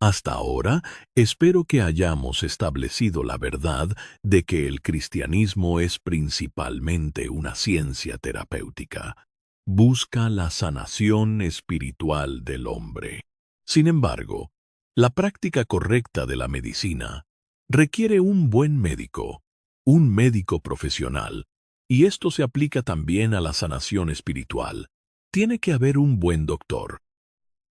Hasta ahora, espero que hayamos establecido la verdad de que el cristianismo es principalmente una ciencia terapéutica. Busca la sanación espiritual del hombre. Sin embargo, la práctica correcta de la medicina requiere un buen médico, un médico profesional, y esto se aplica también a la sanación espiritual. Tiene que haber un buen doctor.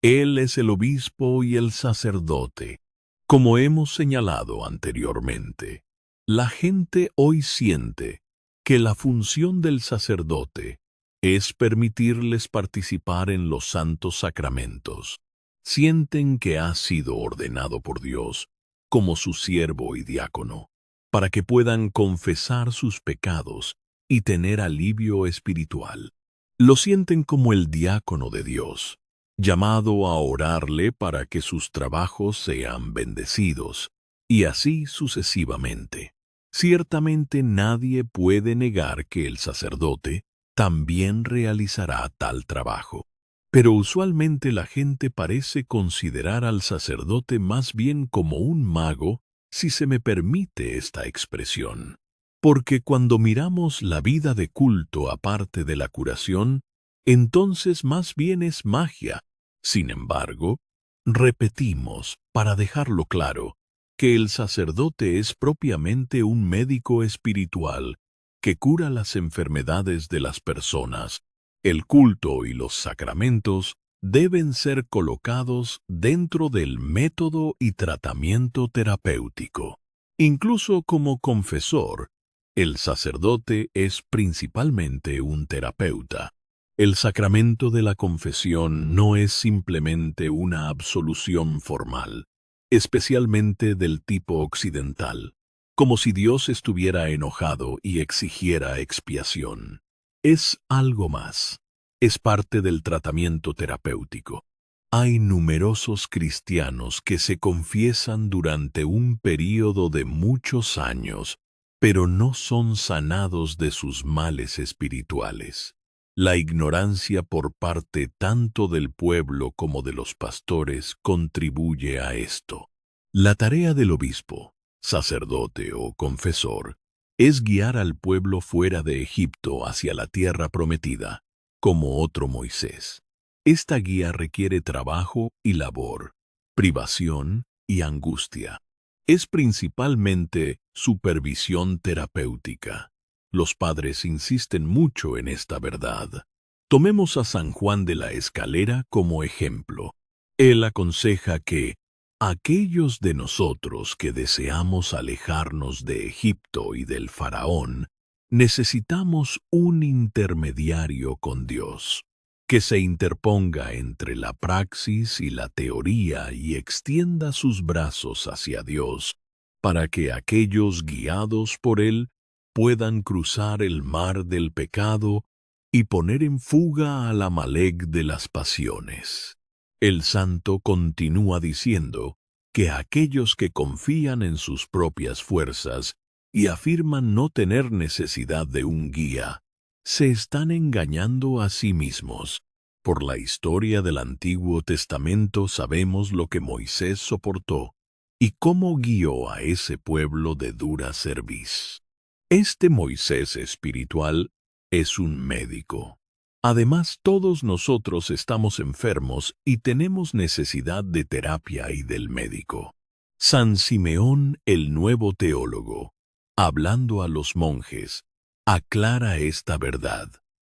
Él es el obispo y el sacerdote. Como hemos señalado anteriormente, la gente hoy siente que la función del sacerdote es permitirles participar en los santos sacramentos. Sienten que ha sido ordenado por Dios como su siervo y diácono, para que puedan confesar sus pecados y tener alivio espiritual. Lo sienten como el diácono de Dios, llamado a orarle para que sus trabajos sean bendecidos, y así sucesivamente. Ciertamente nadie puede negar que el sacerdote también realizará tal trabajo. Pero usualmente la gente parece considerar al sacerdote más bien como un mago, si se me permite esta expresión. Porque cuando miramos la vida de culto aparte de la curación, entonces más bien es magia. Sin embargo, repetimos, para dejarlo claro, que el sacerdote es propiamente un médico espiritual que cura las enfermedades de las personas. El culto y los sacramentos deben ser colocados dentro del método y tratamiento terapéutico. Incluso como confesor, el sacerdote es principalmente un terapeuta. El sacramento de la confesión no es simplemente una absolución formal, especialmente del tipo occidental, como si Dios estuviera enojado y exigiera expiación. Es algo más. Es parte del tratamiento terapéutico. Hay numerosos cristianos que se confiesan durante un período de muchos años, pero no son sanados de sus males espirituales. La ignorancia por parte tanto del pueblo como de los pastores contribuye a esto. La tarea del obispo, sacerdote o confesor es guiar al pueblo fuera de Egipto hacia la tierra prometida, como otro Moisés. Esta guía requiere trabajo y labor, privación y angustia. Es principalmente supervisión terapéutica. Los padres insisten mucho en esta verdad. Tomemos a San Juan de la Escalera como ejemplo. Él aconseja que aquellos de nosotros que deseamos alejarnos de Egipto y del faraón, necesitamos un intermediario con Dios, que se interponga entre la praxis y la teoría y extienda sus brazos hacia Dios, para que aquellos guiados por Él puedan cruzar el mar del pecado y poner en fuga al Amalec de las pasiones. El santo continúa diciendo que aquellos que confían en sus propias fuerzas y afirman no tener necesidad de un guía, se están engañando a sí mismos. Por la historia del Antiguo Testamento sabemos lo que Moisés soportó y cómo guió a ese pueblo de dura cerviz. Este Moisés espiritual es un médico. Además, todos nosotros estamos enfermos y tenemos necesidad de terapia y del médico. San Simeón, el nuevo teólogo, hablando a los monjes, aclara esta verdad.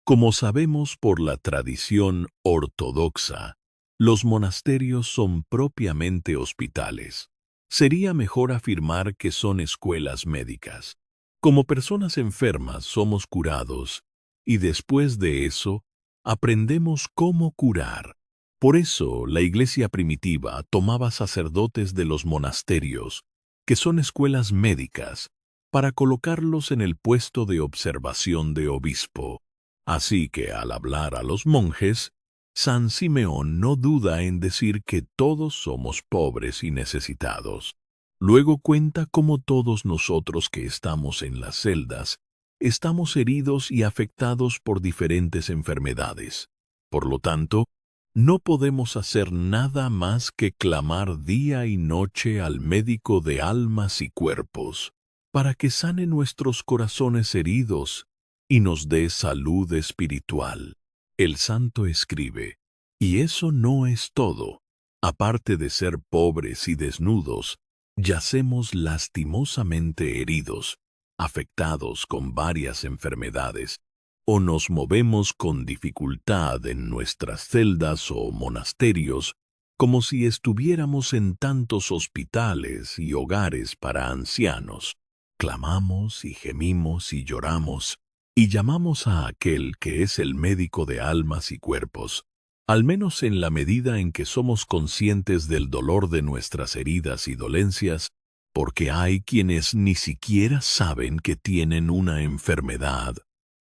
Como sabemos por la tradición ortodoxa, los monasterios son propiamente hospitales. Sería mejor afirmar que son escuelas médicas. Como personas enfermas somos curados y después de eso aprendemos cómo curar. Por eso la iglesia primitiva tomaba sacerdotes de los monasterios, que son escuelas médicas, para colocarlos en el puesto de observación de obispo. Así que al hablar a los monjes, San Simeón no duda en decir que todos somos pobres y necesitados. Luego cuenta cómo todos nosotros que estamos en las celdas estamos heridos y afectados por diferentes enfermedades. Por lo tanto, No podemos hacer nada más que clamar día y noche al médico de almas y cuerpos, para que sane nuestros corazones heridos y nos dé salud espiritual. El santo escribe, y eso no es todo. Aparte de ser pobres y desnudos, yacemos lastimosamente heridos, afectados con varias enfermedades, o nos movemos con dificultad en nuestras celdas o monasterios, como si estuviéramos en tantos hospitales y hogares para ancianos. Clamamos y gemimos y lloramos, y llamamos a aquel que es el médico de almas y cuerpos, al menos en la medida en que somos conscientes del dolor de nuestras heridas y dolencias, porque hay quienes ni siquiera saben que tienen una enfermedad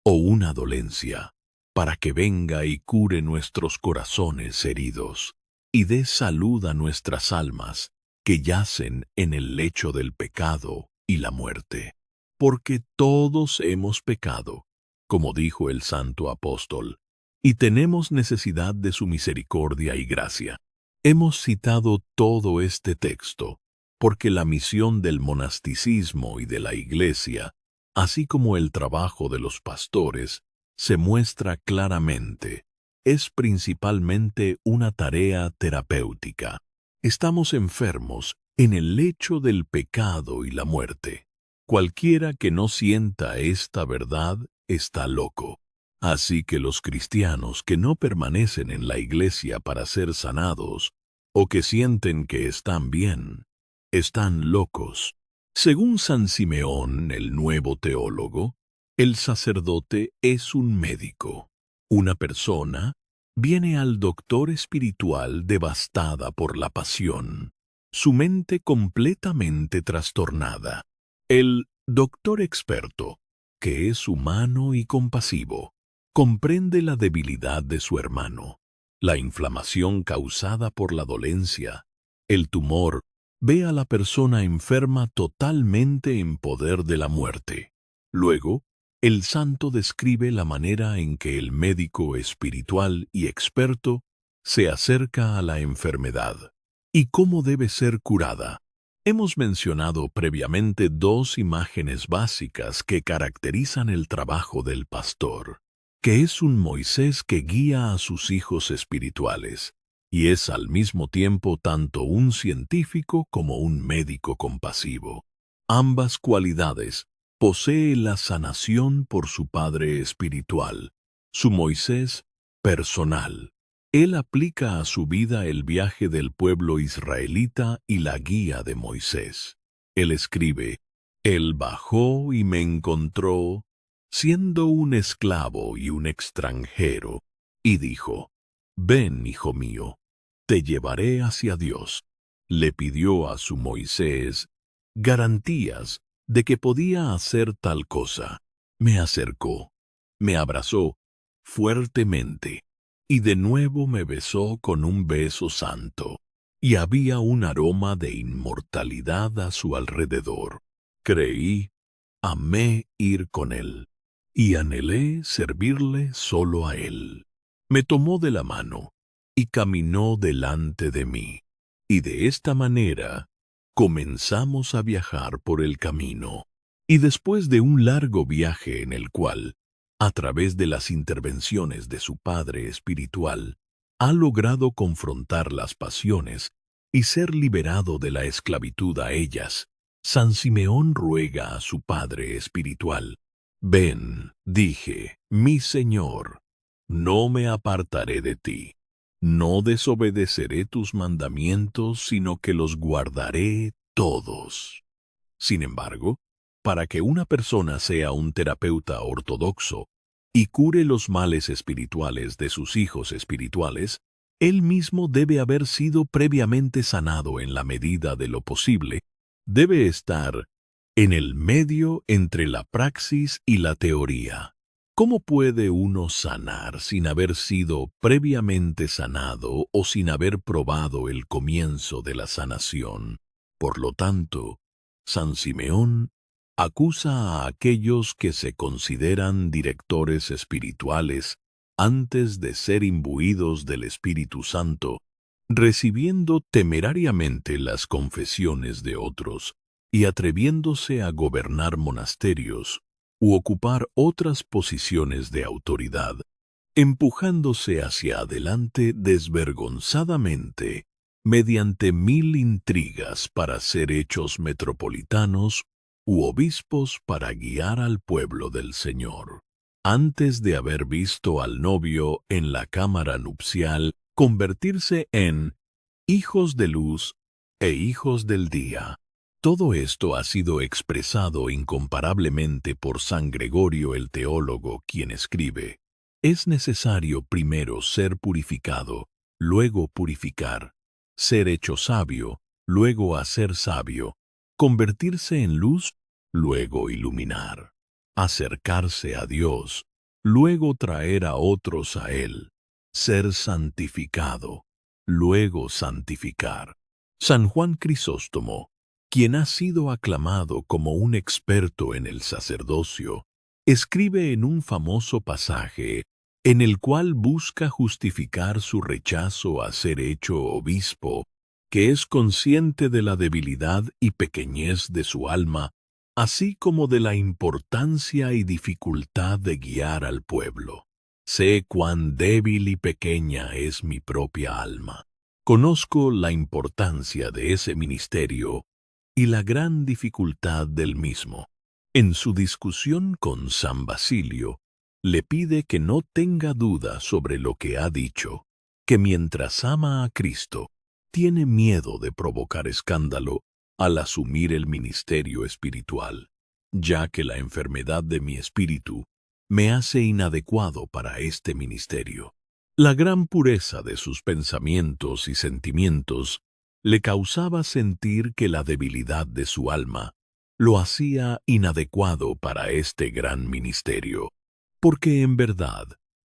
o una dolencia, para que venga y cure nuestros corazones heridos, y dé salud a nuestras almas, que yacen en el lecho del pecado y la muerte. Porque todos hemos pecado, como dijo el santo apóstol, y tenemos necesidad de su misericordia y gracia. Hemos citado todo este texto, porque la misión del monasticismo y de la Iglesia, así como el trabajo de los pastores, se muestra claramente. Es principalmente una tarea terapéutica. Estamos enfermos en el lecho del pecado y la muerte. Cualquiera que no sienta esta verdad está loco. Así que los cristianos que no permanecen en la iglesia para ser sanados, o que sienten que están bien, están locos. Según San Simeón, el nuevo teólogo, el sacerdote es un médico. Una persona viene al doctor espiritual devastada por la pasión, su mente completamente trastornada. El doctor experto, que es humano y compasivo, comprende la debilidad de su hermano, la inflamación causada por la dolencia, el tumor. Ve a la persona enferma totalmente en poder de la muerte. Luego, el santo describe la manera en que el médico espiritual y experto se acerca a la enfermedad y cómo debe ser curada. Hemos mencionado previamente dos imágenes básicas que caracterizan el trabajo del pastor, que es un Moisés que guía a sus hijos espirituales, y es al mismo tiempo tanto un científico como un médico compasivo. Ambas cualidades posee la sanación por su padre espiritual, su Moisés personal. Él aplica a su vida el viaje del pueblo israelita y la guía de Moisés. Él escribe, «Él bajó y me encontró, siendo un esclavo y un extranjero, y dijo, «Ven, hijo mío, te llevaré hacia Dios». Le pidió a su Moisés garantías de que podía hacer tal cosa. Me acercó, me abrazó fuertemente y de nuevo me besó con un beso santo, y había un aroma de inmortalidad a su alrededor. Creí, amé ir con él, y anhelé servirle solo a él. Me tomó de la mano y caminó delante de mí, y de esta manera comenzamos a viajar por el camino. Y después de un largo viaje en el cual, a través de las intervenciones de su padre espiritual, ha logrado confrontar las pasiones y ser liberado de la esclavitud a ellas, San Simeón ruega a su padre espiritual, «Ven», dije, «mi Señor, no me apartaré de ti. No desobedeceré tus mandamientos, sino que los guardaré todos». Sin embargo, para que una persona sea un terapeuta ortodoxo y cure los males espirituales de sus hijos espirituales, él mismo debe haber sido previamente sanado en la medida de lo posible. Debe estar en el medio entre la praxis y la teoría. ¿Cómo puede uno sanar sin haber sido previamente sanado o sin haber probado el comienzo de la sanación? Por lo tanto, San Simeón acusa a aquellos que se consideran directores espirituales antes de ser imbuidos del Espíritu Santo, recibiendo temerariamente las confesiones de otros y atreviéndose a gobernar monasterios u ocupar otras posiciones de autoridad, empujándose hacia adelante desvergonzadamente mediante 1000 intrigas para ser hechos metropolitanos u obispos para guiar al pueblo del Señor, antes de haber visto al novio en la cámara nupcial convertirse en hijos de luz e hijos del día. Todo esto ha sido expresado incomparablemente por San Gregorio el teólogo, quien escribe: es necesario primero ser purificado, luego purificar, ser hecho sabio, luego hacer sabio, convertirse en luz, luego iluminar, acercarse a Dios, luego traer a otros a Él, ser santificado, luego santificar. San Juan Crisóstomo, quien ha sido aclamado como un experto en el sacerdocio, escribe en un famoso pasaje en el cual busca justificar su rechazo a ser hecho obispo, que es consciente de la debilidad y pequeñez de su alma, así como de la importancia y dificultad de guiar al pueblo. Sé cuán débil y pequeña es mi propia alma. Conozco la importancia de ese ministerio y la gran dificultad del mismo. En su discusión con San Basilio, le pide que no tenga duda sobre lo que ha dicho, que mientras ama a Cristo, tiene miedo de provocar escándalo al asumir el ministerio espiritual, ya que la enfermedad de mi espíritu me hace inadecuado para este ministerio. La gran pureza de sus pensamientos y sentimientos le causaba sentir que la debilidad de su alma lo hacía inadecuado para este gran ministerio, porque en verdad,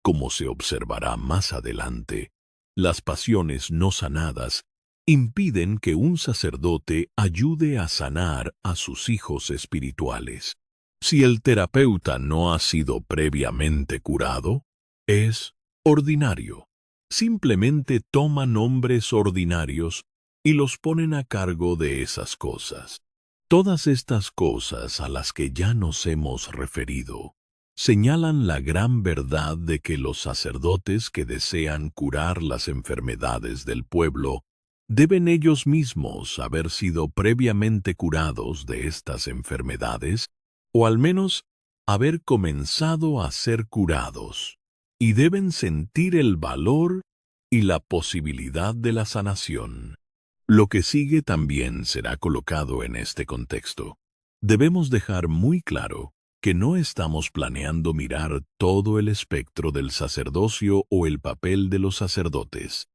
como se observará más adelante, las pasiones no sanadas impiden que un sacerdote ayude a sanar a sus hijos espirituales. Si el terapeuta no ha sido previamente curado, es ordinario. Simplemente toma nombres ordinarios y los ponen a cargo de esas cosas. Todas estas cosas a las que ya nos hemos referido señalan la gran verdad de que los sacerdotes que desean curar las enfermedades del pueblo deben ellos mismos haber sido previamente curados de estas enfermedades, o al menos haber comenzado a ser curados, y deben sentir el valor y la posibilidad de la sanación. Lo que sigue también será colocado en este contexto. Debemos dejar muy claro que no estamos planeando mirar todo el espectro del sacerdocio o el papel de los sacerdotes.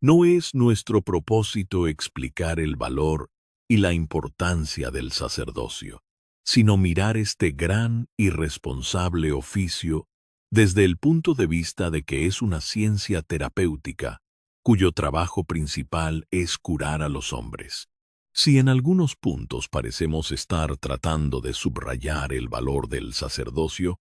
No es nuestro propósito explicar el valor y la importancia del sacerdocio, sino mirar este gran y responsable oficio desde el punto de vista de que es una ciencia terapéutica, cuyo trabajo principal es curar a los hombres. Si en algunos puntos parecemos estar tratando de subrayar el valor del sacerdocio,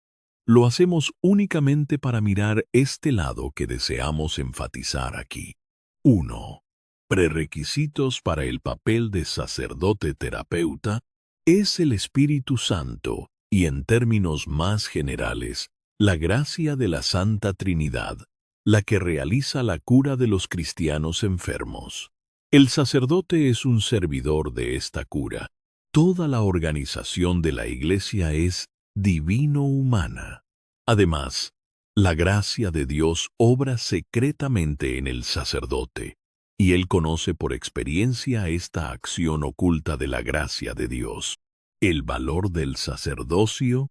lo hacemos únicamente para mirar este lado que deseamos enfatizar aquí. 1. Prerequisitos para el papel de sacerdote terapeuta es el Espíritu Santo y, en términos más generales, la gracia de la Santa Trinidad, la que realiza la cura de los cristianos enfermos. El sacerdote es un servidor de esta cura. Toda la organización de la Iglesia es divino-humana. Además, la gracia de Dios obra secretamente en el sacerdote, y él conoce por experiencia esta acción oculta de la gracia de Dios. El valor del sacerdocio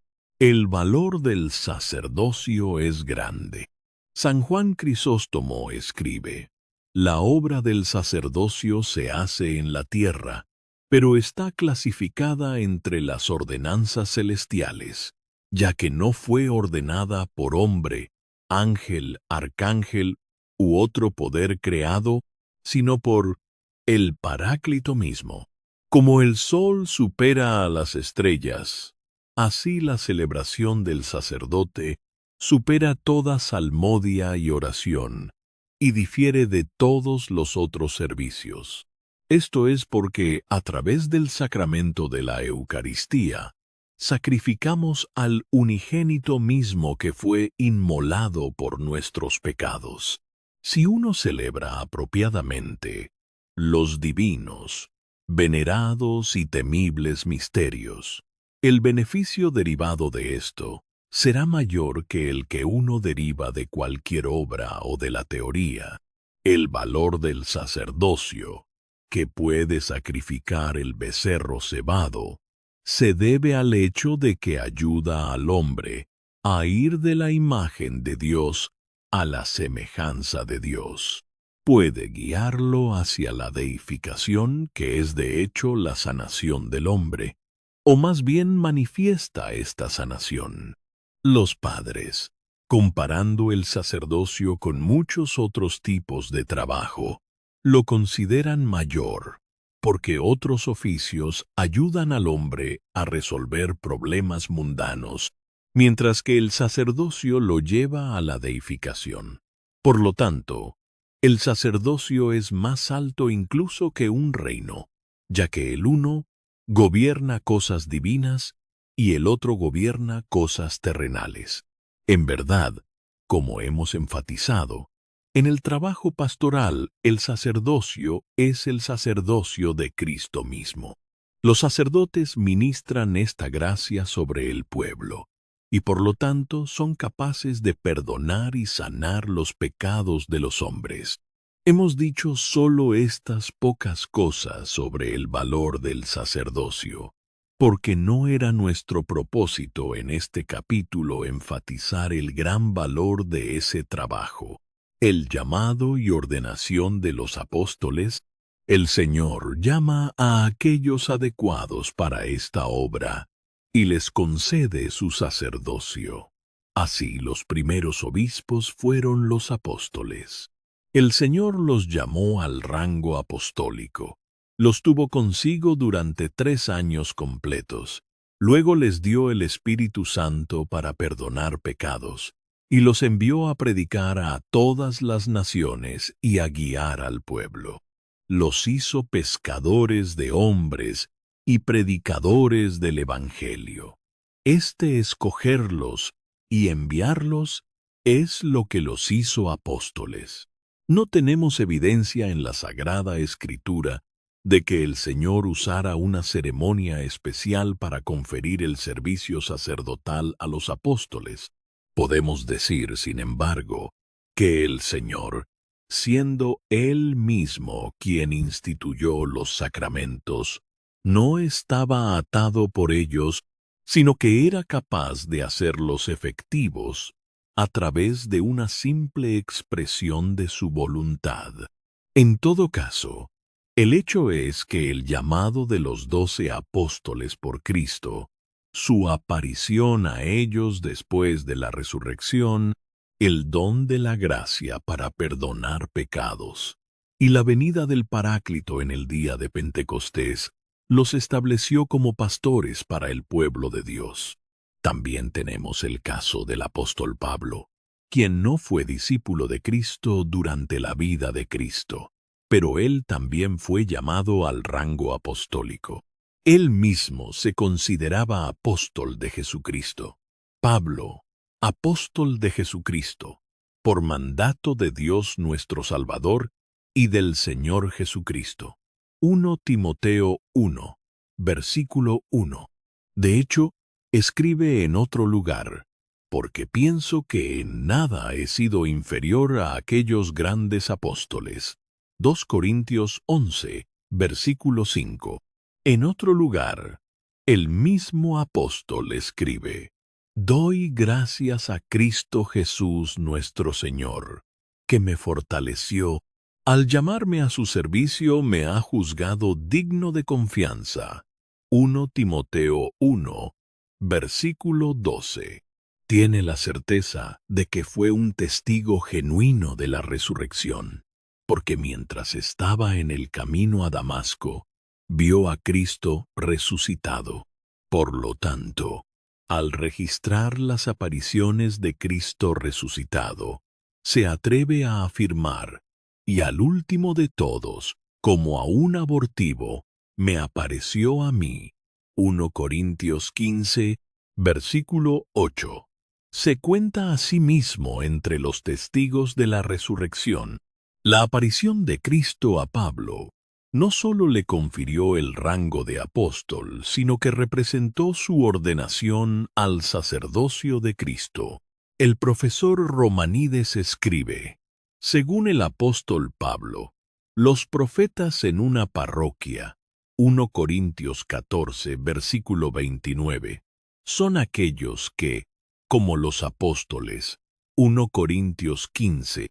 es grande. San Juan Crisóstomo escribe: la obra del sacerdocio se hace en la tierra, pero está clasificada entre las ordenanzas celestiales, ya que no fue ordenada por hombre, ángel, arcángel u otro poder creado, sino por el Paráclito mismo. Como el sol supera a las estrellas, así la celebración del sacerdote supera toda salmodia y oración, y difiere de todos los otros servicios. Esto es porque, a través del sacramento de la Eucaristía, sacrificamos al unigénito mismo que fue inmolado por nuestros pecados. Si uno celebra apropiadamente los divinos, venerados y temibles misterios, el beneficio derivado de esto será mayor que el que uno deriva de cualquier obra o de la teoría. El valor del sacerdocio, que puede sacrificar el becerro cebado, se debe al hecho de que ayuda al hombre a ir de la imagen de Dios a la semejanza de Dios. Puede guiarlo hacia la deificación, que es de hecho la sanación del hombre, o más bien manifiesta esta sanación. Los padres, comparando el sacerdocio con muchos otros tipos de trabajo, lo consideran mayor, porque otros oficios ayudan al hombre a resolver problemas mundanos, mientras que el sacerdocio lo lleva a la deificación. Por lo tanto, el sacerdocio es más alto incluso que un reino, ya que el uno gobierna cosas divinas y el otro gobierna cosas terrenales. En verdad, como hemos enfatizado, en el trabajo pastoral el sacerdocio es el sacerdocio de Cristo mismo. Los sacerdotes ministran esta gracia sobre el pueblo, y por lo tanto son capaces de perdonar y sanar los pecados de los hombres. Hemos dicho solo estas pocas cosas sobre el valor del sacerdocio, porque no era nuestro propósito en este capítulo enfatizar el gran valor de ese trabajo. El llamado y ordenación de los apóstoles, el Señor llama a aquellos adecuados para esta obra y les concede su sacerdocio. Así los primeros obispos fueron los apóstoles. El Señor los llamó al rango apostólico. Los tuvo consigo durante 3 años completos. Luego les dio el Espíritu Santo para perdonar pecados, y los envió a predicar a todas las naciones y a guiar al pueblo. Los hizo pescadores de hombres y predicadores del Evangelio. Este escogerlos y enviarlos es lo que los hizo apóstoles. No tenemos evidencia en la Sagrada Escritura de que el Señor usara una ceremonia especial para conferir el servicio sacerdotal a los apóstoles. Podemos decir, sin embargo, que el Señor, siendo Él mismo quien instituyó los sacramentos, no estaba atado por ellos, sino que era capaz de hacerlos efectivos a través de una simple expresión de su voluntad. En todo caso, el hecho es que el llamado de los 12 apóstoles por Cristo, su aparición a ellos después de la resurrección, el don de la gracia para perdonar pecados, y la venida del Paráclito en el día de Pentecostés, los estableció como pastores para el pueblo de Dios. También tenemos el caso del apóstol Pablo, quien no fue discípulo de Cristo durante la vida de Cristo, pero él también fue llamado al rango apostólico. Él mismo se consideraba apóstol de Jesucristo. Pablo, apóstol de Jesucristo, por mandato de Dios nuestro Salvador y del Señor Jesucristo. 1 Timoteo 1, versículo 1. De hecho, escribe en otro lugar, porque pienso que en nada he sido inferior a aquellos grandes apóstoles. 2 Corintios 11, versículo 5. En otro lugar, el mismo apóstol escribe: Doy gracias a Cristo Jesús nuestro Señor, que me fortaleció, al llamarme a su servicio me ha juzgado digno de confianza. 1 Timoteo 1, versículo 12. Tiene la certeza de que fue un testigo genuino de la resurrección, porque mientras estaba en el camino a Damasco, vio a Cristo resucitado. Por lo tanto, Al registrar las apariciones de Cristo resucitado, se atreve a afirmar, y al último de todos, como a un abortivo, me apareció a mí. 1 Corintios 15, versículo 8. Se cuenta a sí mismo entre los testigos de la resurrección. La aparición de Cristo a Pablo no solo le confirió el rango de apóstol, sino que representó su ordenación al sacerdocio de Cristo. El profesor Romanides escribe: según el apóstol Pablo, los profetas en una parroquia, 1 Corintios 14, versículo 29, son aquellos que, como los apóstoles, 1 Corintios 15,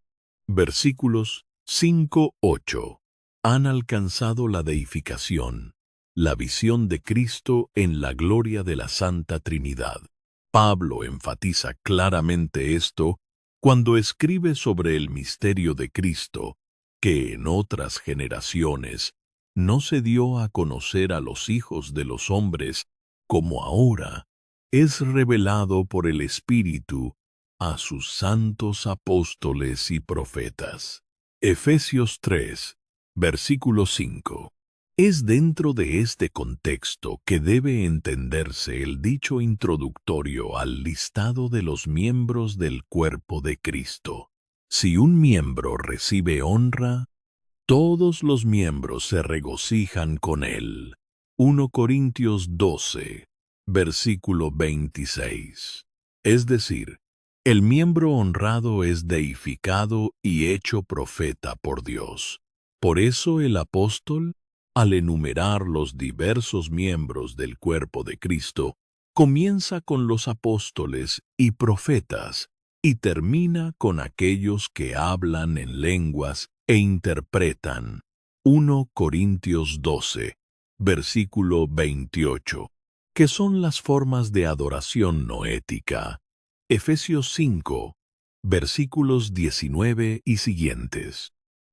versículos 5-8, han alcanzado la deificación, la visión de Cristo en la gloria de la Santa Trinidad. Pablo enfatiza claramente esto cuando escribe sobre el misterio de Cristo, que en otras generaciones no se dio a conocer a los hijos de los hombres como ahora es revelado por el Espíritu a sus santos apóstoles y profetas. Efesios 3, versículo 5. Es dentro de este contexto que debe entenderse el dicho introductorio al listado de los miembros del cuerpo de Cristo. Si un miembro recibe honra, todos los miembros se regocijan con él. 1 Corintios 12, versículo 26. Es decir, el miembro honrado es deificado y hecho profeta por Dios. Por eso el apóstol, al enumerar los diversos miembros del cuerpo de Cristo, comienza con los apóstoles y profetas y termina con aquellos que hablan en lenguas e interpretan. 1 Corintios 12, versículo 28, que son las formas de adoración noética. Efesios 5, versículos 19 y siguientes.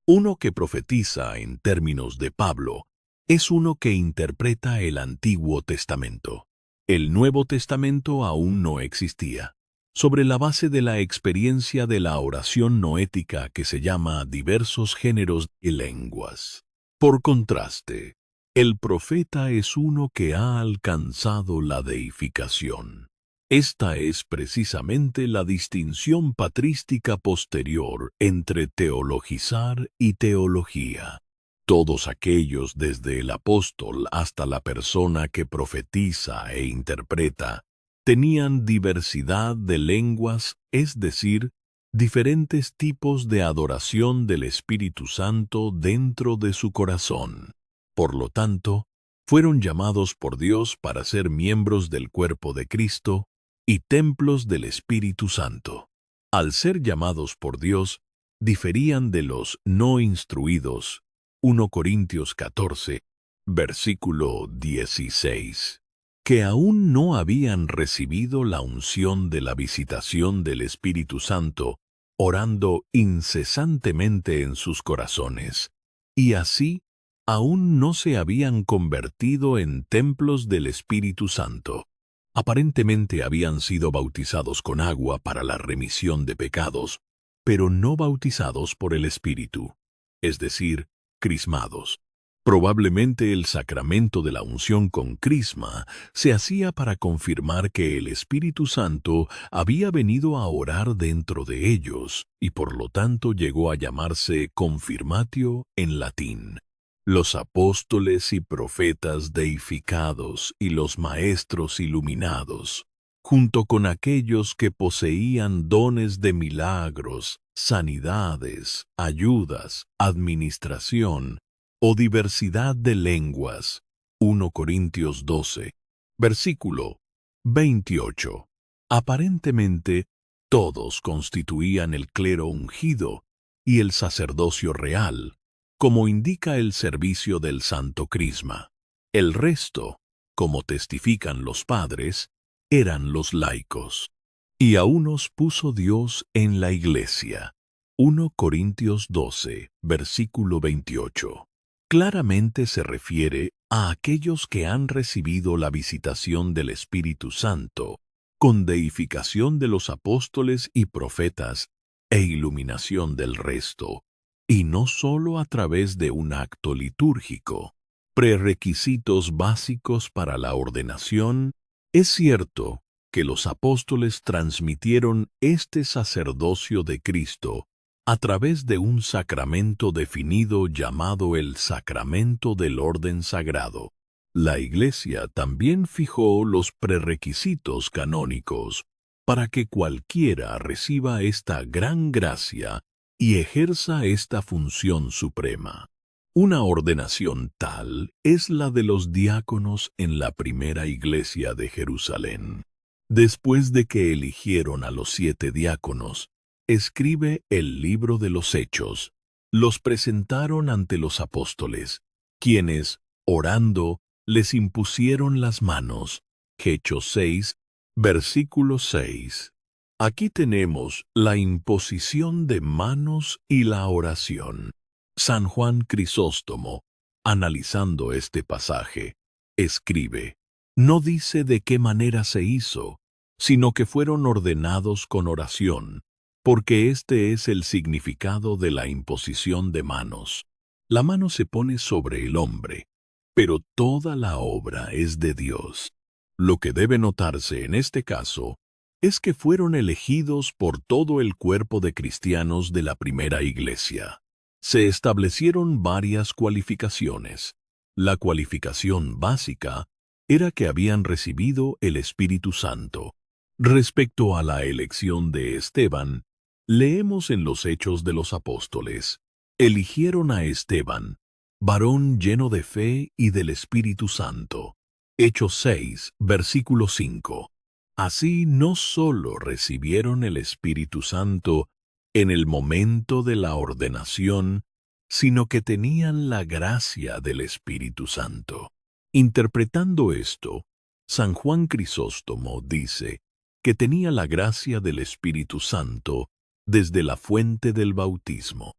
Uno que profetiza en términos de Pablo es uno que interpreta el Antiguo Testamento. El Nuevo Testamento aún no existía. Sobre la base de la experiencia de la oración noética que se llama diversos géneros y lenguas. Por contraste, el profeta es uno que ha alcanzado la deificación. Esta es precisamente la distinción patrística posterior entre teologizar y teología. Todos aquellos, desde el apóstol hasta la persona que profetiza e interpreta, tenían diversidad de lenguas, es decir, diferentes tipos de adoración del Espíritu Santo dentro de su corazón. Por lo tanto, fueron llamados por Dios para ser miembros del cuerpo de Cristo y templos del Espíritu Santo. Al ser llamados por Dios, diferían de los no instruidos. 1 Corintios 14, versículo 16, que aún no habían recibido la unción de la visitación del Espíritu Santo, orando incesantemente en sus corazones, y así aún no se habían convertido en templos del Espíritu Santo. Aparentemente habían sido bautizados con agua para la remisión de pecados, pero no bautizados por el Espíritu, es decir, crismados. Probablemente el sacramento de la unción con crisma se hacía para confirmar que el Espíritu Santo había venido a orar dentro de ellos y por lo tanto llegó a llamarse confirmatio en latín. Los apóstoles y profetas deificados y los maestros iluminados, junto con aquellos que poseían dones de milagros, sanidades, ayudas, administración o diversidad de lenguas. 1 Corintios 12, versículo 28. Aparentemente, todos constituían el clero ungido y el sacerdocio real, como indica el servicio del Santo Crisma. El resto, como testifican los padres, eran los laicos. Y a unos puso Dios en la iglesia. 1 Corintios 12, versículo 28. Claramente se refiere a aquellos que han recibido la visitación del Espíritu Santo con deificación de los apóstoles y profetas e iluminación del resto, y no solo a través de un acto litúrgico. Prerequisitos básicos para la ordenación. Es cierto que los apóstoles transmitieron este sacerdocio de Cristo a través de un sacramento definido llamado el sacramento del orden sagrado. La Iglesia también fijó los prerequisitos canónicos para que cualquiera reciba esta gran gracia y ejerza esta función suprema. Una ordenación tal es la de los diáconos en la primera iglesia de Jerusalén. Después de que eligieron a los 7 diáconos, escribe el libro de los Hechos. Los presentaron ante los apóstoles, quienes, orando, les impusieron las manos. Hechos 6, versículo 6. Aquí tenemos la imposición de manos y la oración. San Juan Crisóstomo, analizando este pasaje, escribe: no dice de qué manera se hizo, sino que fueron ordenados con oración, porque este es el significado de la imposición de manos. La mano se pone sobre el hombre, pero toda la obra es de Dios. Lo que debe notarse en este caso es que fueron elegidos por todo el cuerpo de cristianos de la primera iglesia. Se establecieron varias cualificaciones. La cualificación básica era que habían recibido el Espíritu Santo. Respecto a la elección de Esteban, leemos en los Hechos de los Apóstoles: eligieron a Esteban, varón lleno de fe y del Espíritu Santo. Hechos 6, versículo 5. Así no solo recibieron el Espíritu Santo en el momento de la ordenación, sino que tenían la gracia del Espíritu Santo. Interpretando esto, San Juan Crisóstomo dice que tenía la gracia del Espíritu Santo desde la fuente del bautismo.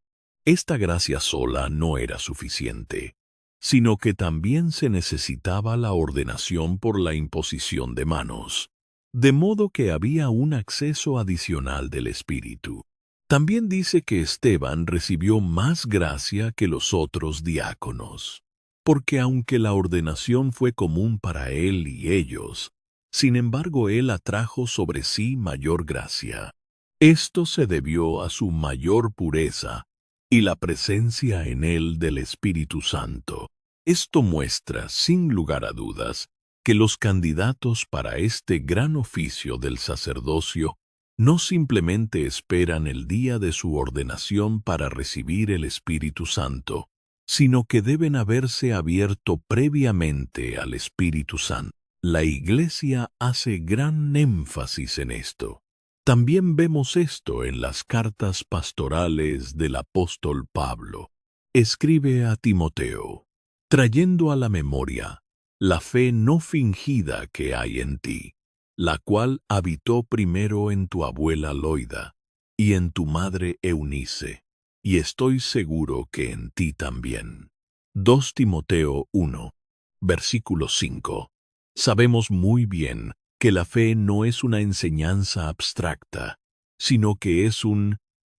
Esta gracia sola no era suficiente, sino que también se necesitaba la ordenación por la imposición de manos, de modo que había un acceso adicional del Espíritu. También dice que Esteban recibió más gracia que los otros diáconos, porque aunque la ordenación fue común para él y ellos, sin embargo él atrajo sobre sí mayor gracia. Esto se debió a su mayor pureza y la presencia en él del Espíritu Santo. Esto muestra, sin lugar a dudas, que los candidatos para este gran oficio del sacerdocio no simplemente esperan el día de su ordenación para recibir el Espíritu Santo, sino que deben haberse abierto previamente al Espíritu Santo. La Iglesia hace gran énfasis en esto. También vemos esto en las cartas pastorales del apóstol Pablo. Escribe a Timoteo, trayendo a la memoria la fe no fingida que hay en ti, la cual habitó primero en tu abuela Loida y en tu madre Eunice, y estoy seguro que en ti también. 2 Timoteo 1, versículo 5. Sabemos muy bien que la fe no es una enseñanza abstracta, sino que es un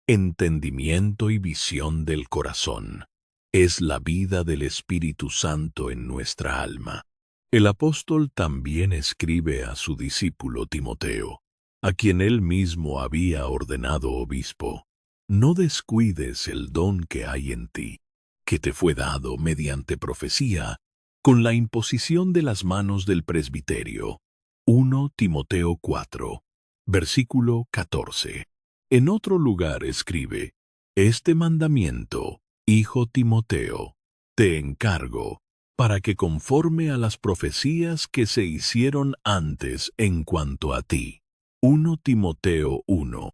entendimiento y visión del corazón. Es la vida del Espíritu Santo en nuestra alma. El apóstol también escribe a su discípulo Timoteo, a quien él mismo había ordenado obispo: no descuides el don que hay en ti, que te fue dado mediante profecía, con la imposición de las manos del presbiterio. 1 Timoteo 4, versículo 14. En otro lugar escribe: este mandamiento, hijo Timoteo, te encargo, para que conforme a las profecías que se hicieron antes en cuanto a ti. 1 Timoteo 1,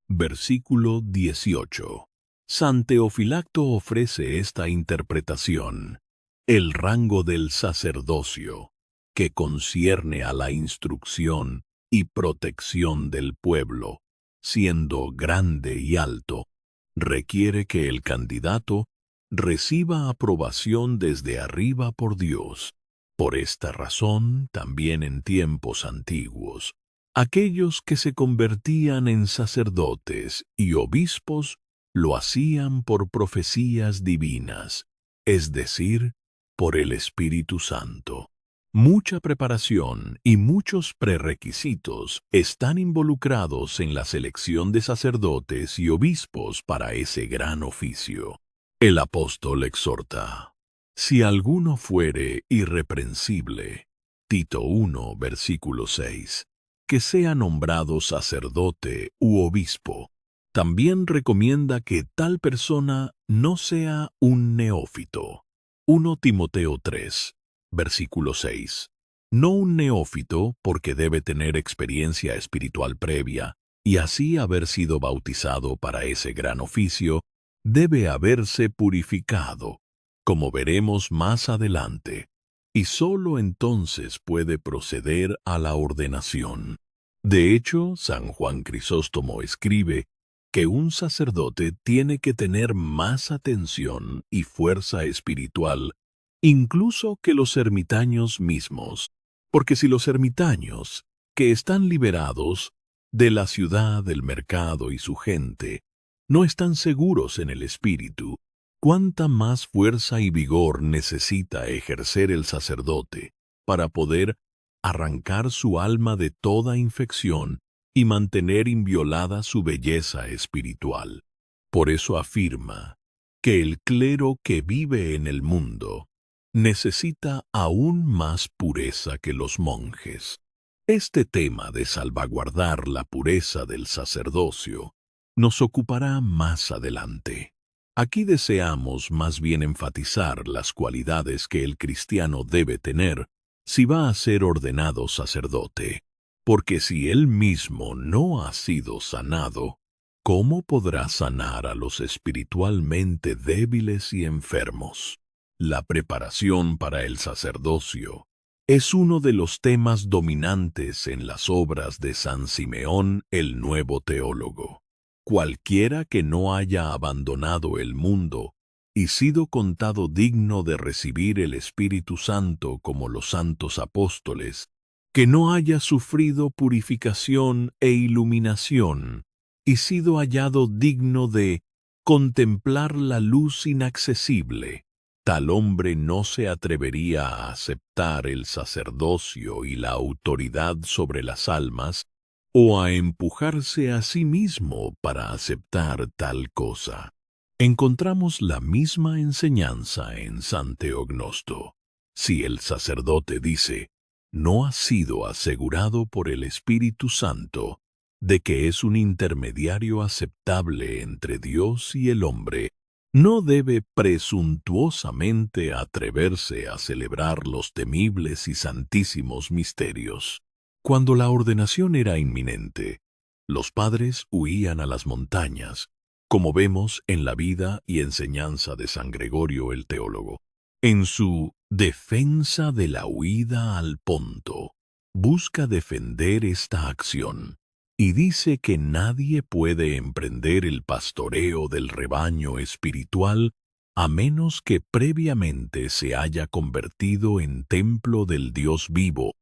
versículo 18. San Teofilacto ofrece esta interpretación: el rango del sacerdocio, que concierne a la instrucción y protección del pueblo, siendo grande y alto, requiere que el candidato reciba aprobación desde arriba por Dios. Por esta razón, también en tiempos antiguos, Aquellos que se convertían en sacerdotes y obispos lo hacían por profecías divinas, es decir, por el Espíritu Santo. Mucha preparación y muchos prerequisitos están involucrados en la selección de sacerdotes y obispos para ese gran oficio. El apóstol exhorta: si alguno fuere irreprensible, Tito 1, versículo 6, que sea nombrado sacerdote u obispo. También recomienda que tal persona no sea un neófito. 1 Timoteo 3, versículo 6. No un neófito porque debe tener experiencia espiritual previa y así haber sido bautizado para ese gran oficio, debe haberse purificado, como veremos más adelante, y sólo entonces puede proceder a la ordenación. De hecho, San Juan Crisóstomo escribe que un sacerdote tiene que tener más atención y fuerza espiritual incluso que los ermitaños mismos, porque si los ermitaños, que están liberados de la ciudad, del mercado y su gente, no están seguros en el espíritu, ¿cuánta más fuerza y vigor necesita ejercer el sacerdote para poder arrancar su alma de toda infección y mantener inviolada su belleza espiritual? Por eso afirma que el clero que vive en el mundo necesita aún más pureza que los monjes. Este tema de salvaguardar la pureza del sacerdocio nos ocupará más adelante. Aquí deseamos más bien enfatizar las cualidades que el cristiano debe tener si va a ser ordenado sacerdote, porque si él mismo no ha sido sanado, ¿cómo podrá sanar a los espiritualmente débiles y enfermos? La preparación para el sacerdocio es uno de los temas dominantes en las obras de San Simeón el Nuevo Teólogo. Cualquiera que no haya abandonado el mundo y sido contado digno de recibir el Espíritu Santo como los santos apóstoles, que no haya sufrido purificación e iluminación y sido hallado digno de contemplar la luz inaccesible, tal hombre no se atrevería a aceptar el sacerdocio y la autoridad sobre las almas o a empujarse a sí mismo para aceptar tal cosa. Encontramos la misma enseñanza en San Teognosto. Si el sacerdote dice, no ha sido asegurado por el Espíritu Santo de que es un intermediario aceptable entre Dios y el hombre, no debe presuntuosamente atreverse a celebrar los temibles y santísimos misterios. Cuando la ordenación era inminente, los padres huían a las montañas, como vemos en la vida y enseñanza de San Gregorio el Teólogo. En su Defensa de la huida al Ponto, busca defender esta acción y dice que nadie puede emprender el pastoreo del rebaño espiritual a menos que previamente se haya convertido en templo del Dios vivo,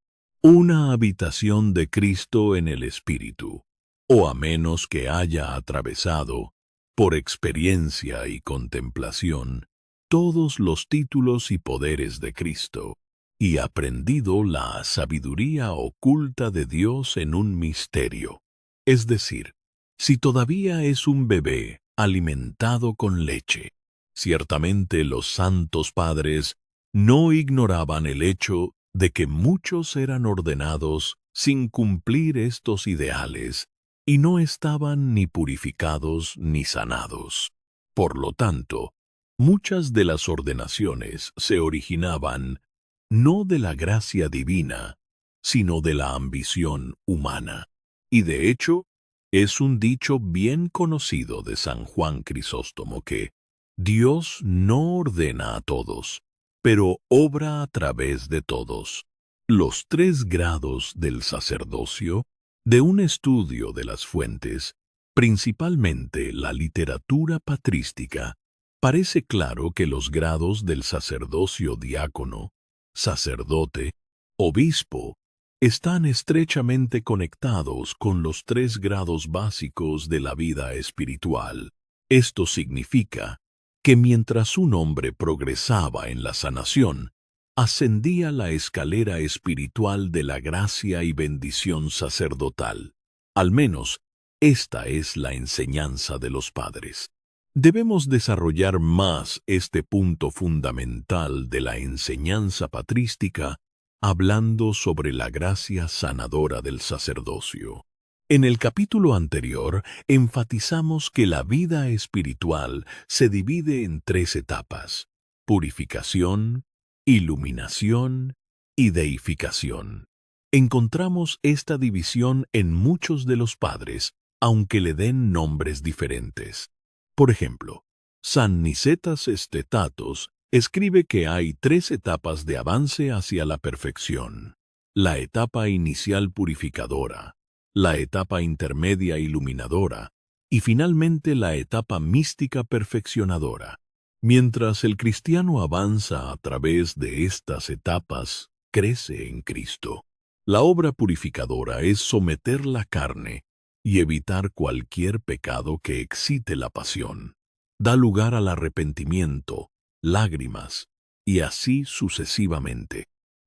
una habitación de Cristo en el Espíritu, o a menos que haya atravesado, por experiencia y contemplación, todos los títulos y poderes de Cristo, y aprendido la sabiduría oculta de Dios en un misterio. Es decir, si todavía es un bebé alimentado con leche, ciertamente los santos padres no ignoraban el hecho de que muchos eran ordenados sin cumplir estos ideales y no estaban ni purificados ni sanados. Por lo tanto, muchas de las ordenaciones se originaban no de la gracia divina, sino de la ambición humana. Y de hecho, es un dicho bien conocido de San Juan Crisóstomo que Dios no ordena a todos, pero obra a través de todos. Los 3 grados del sacerdocio, de un estudio de las fuentes, principalmente la literatura patrística, parece claro que los grados del sacerdocio diácono, sacerdote, obispo están estrechamente conectados con los 3 grados básicos de la vida espiritual. Esto significa que mientras un hombre progresaba en la sanación, ascendía la escalera espiritual de la gracia y bendición sacerdotal. Al menos, esta es la enseñanza de los padres. Debemos desarrollar más este punto fundamental de la enseñanza patrística hablando sobre la gracia sanadora del sacerdocio. En el capítulo anterior enfatizamos que la vida espiritual se divide en 3 etapas: purificación, iluminación y deificación. Encontramos esta división en muchos de los padres, aunque le den nombres diferentes. Por ejemplo, San Nicetas Estetatos escribe que hay 3 etapas de avance hacia la perfección: la etapa inicial purificadora, la etapa intermedia iluminadora y finalmente la etapa mística perfeccionadora. Mientras el cristiano avanza a través de estas etapas, crece en Cristo. La obra purificadora es someter la carne y evitar cualquier pecado que excite la pasión. Da lugar al arrepentimiento, lágrimas, y así sucesivamente.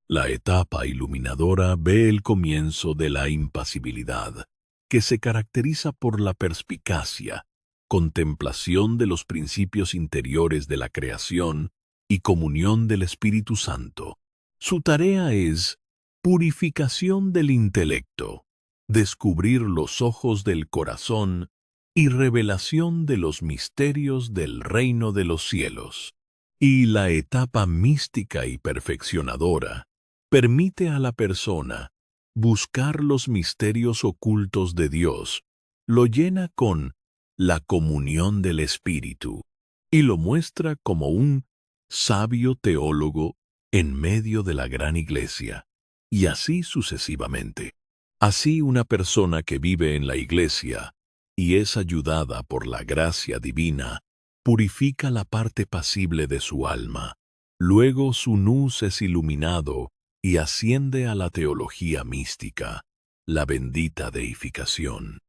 La etapa iluminadora ve el comienzo de la impasibilidad, que se caracteriza por la perspicacia, contemplación de los principios interiores de la creación y comunión del Espíritu Santo. Su tarea es purificación del intelecto, descubrir los ojos del corazón y revelación de los misterios del reino de los cielos. Y la etapa mística y perfeccionadora permite a la persona buscar los misterios ocultos de Dios, lo llena con la comunión del Espíritu y lo muestra como un sabio teólogo en medio de la gran iglesia, y así sucesivamente. Así una persona que vive en la iglesia y es ayudada por la gracia divina, purifica la parte pasible de su alma. Luego su nus es iluminado y asciende a la teología mística, la bendita deificación.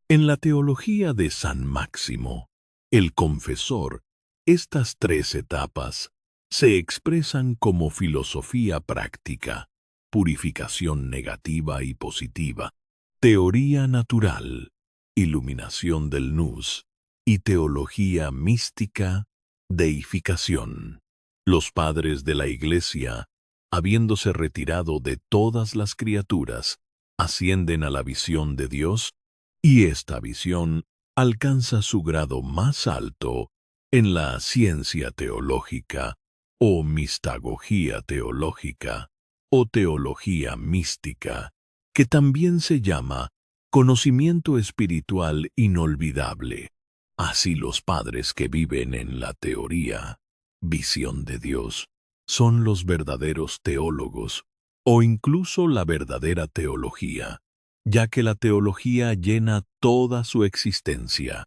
En la teología de San Máximo, el confesor, estas 3 etapas se expresan como filosofía práctica, purificación negativa y positiva, teoría natural, iluminación del nous, y teología mística, deificación. Los padres de la Iglesia, habiéndose retirado de todas las criaturas, ascienden a la visión de Dios, y esta visión alcanza su grado más alto en la ciencia teológica, o mistagogía teológica, o teología mística, que también se llama conocimiento espiritual inolvidable. Así los padres que viven en la teoría, visión de Dios, son los verdaderos teólogos, o incluso la verdadera teología, ya que la teología llena toda su existencia.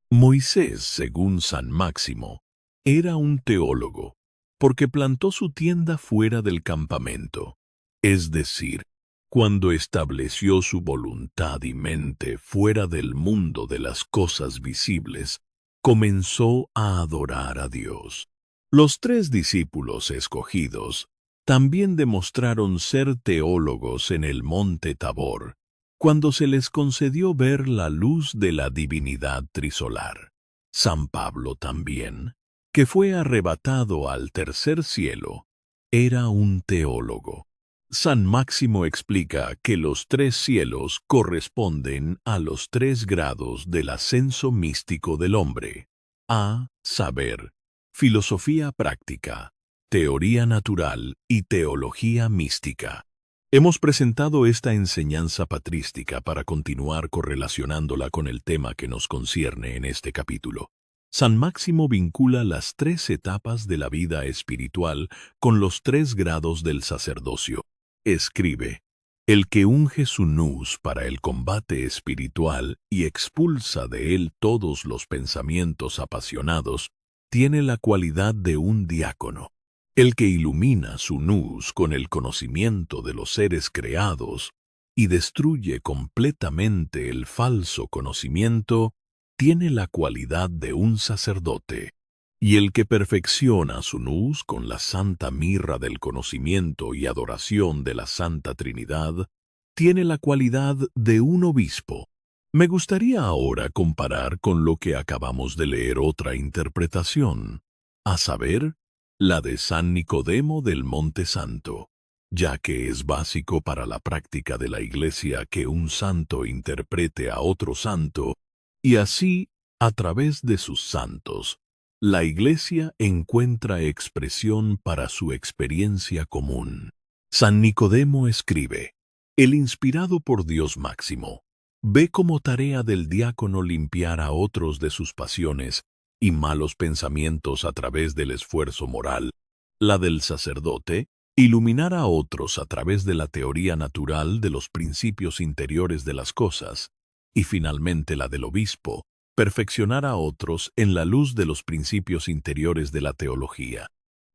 Moisés, según San Máximo, era un teólogo, porque plantó su tienda fuera del campamento, es decir, cuando estableció su voluntad y mente fuera del mundo de las cosas visibles, comenzó a adorar a Dios. Los 3 discípulos escogidos también demostraron ser teólogos en el monte Tabor, cuando se les concedió ver la luz de la divinidad trisolar. San Pablo también, que fue arrebatado al tercer cielo, era un teólogo. San Máximo explica que los 3 cielos corresponden a los 3 grados del ascenso místico del hombre, a saber, filosofía práctica, teoría natural y teología mística. Hemos presentado esta enseñanza patrística para continuar correlacionándola con el tema que nos concierne en este capítulo. San Máximo vincula las 3 etapas de la vida espiritual con los 3 grados del sacerdocio. Escribe: el que unge su nus para el combate espiritual y expulsa de él todos los pensamientos apasionados, tiene la cualidad de un diácono. El que ilumina su nous con el conocimiento de los seres creados y destruye completamente el falso conocimiento, tiene la cualidad de un sacerdote. Y el que perfecciona su nous con la santa mirra del conocimiento y adoración de la Santa Trinidad, tiene la cualidad de un obispo. Me gustaría ahora comparar con lo que acabamos de leer otra interpretación, a saber, la de San Nicodemo del Monte Santo, ya que es básico para la práctica de la Iglesia que un santo interprete a otro santo, y así, a través de sus santos, la Iglesia encuentra expresión para su experiencia común. San Nicodemo escribe: el inspirado por Dios Máximo ve como tarea del diácono limpiar a otros de sus pasiones y malos pensamientos a través del esfuerzo moral, la del sacerdote, iluminar a otros a través de la teoría natural de los principios interiores de las cosas, y finalmente la del obispo, perfeccionar a otros en la luz de los principios interiores de la teología.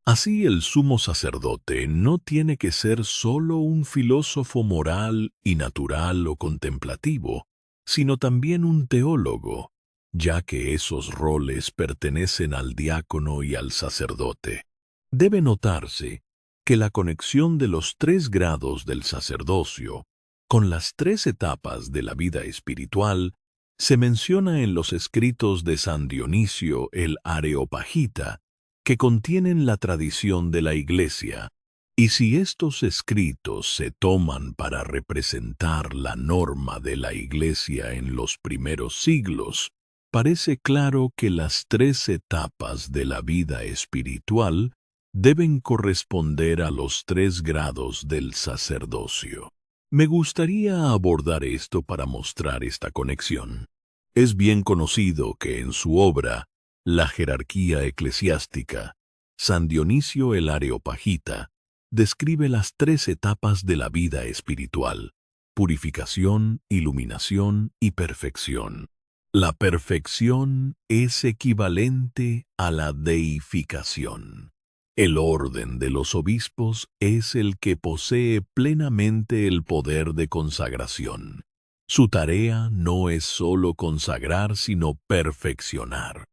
Así el sumo sacerdote no tiene que ser solo un filósofo moral y natural o contemplativo, sino también un teólogo, ya que esos roles pertenecen al diácono y al sacerdote. Debe notarse que la conexión de los 3 grados del sacerdocio con las 3 etapas de la vida espiritual se menciona en los escritos de San Dionisio el Areopagita, que contienen la tradición de la Iglesia, y si estos escritos se toman para representar la norma de la Iglesia en los primeros siglos, parece claro que las 3 etapas de la vida espiritual deben corresponder a los 3 grados del sacerdocio. Me gustaría abordar esto para mostrar esta conexión. Es bien conocido que en su obra, La jerarquía eclesiástica, San Dionisio el Areopagita describe las 3 etapas de la vida espiritual: purificación, iluminación y perfección. La perfección es equivalente a la deificación. El orden de los obispos es el que posee plenamente el poder de consagración. Su tarea no es solo consagrar, sino perfeccionar.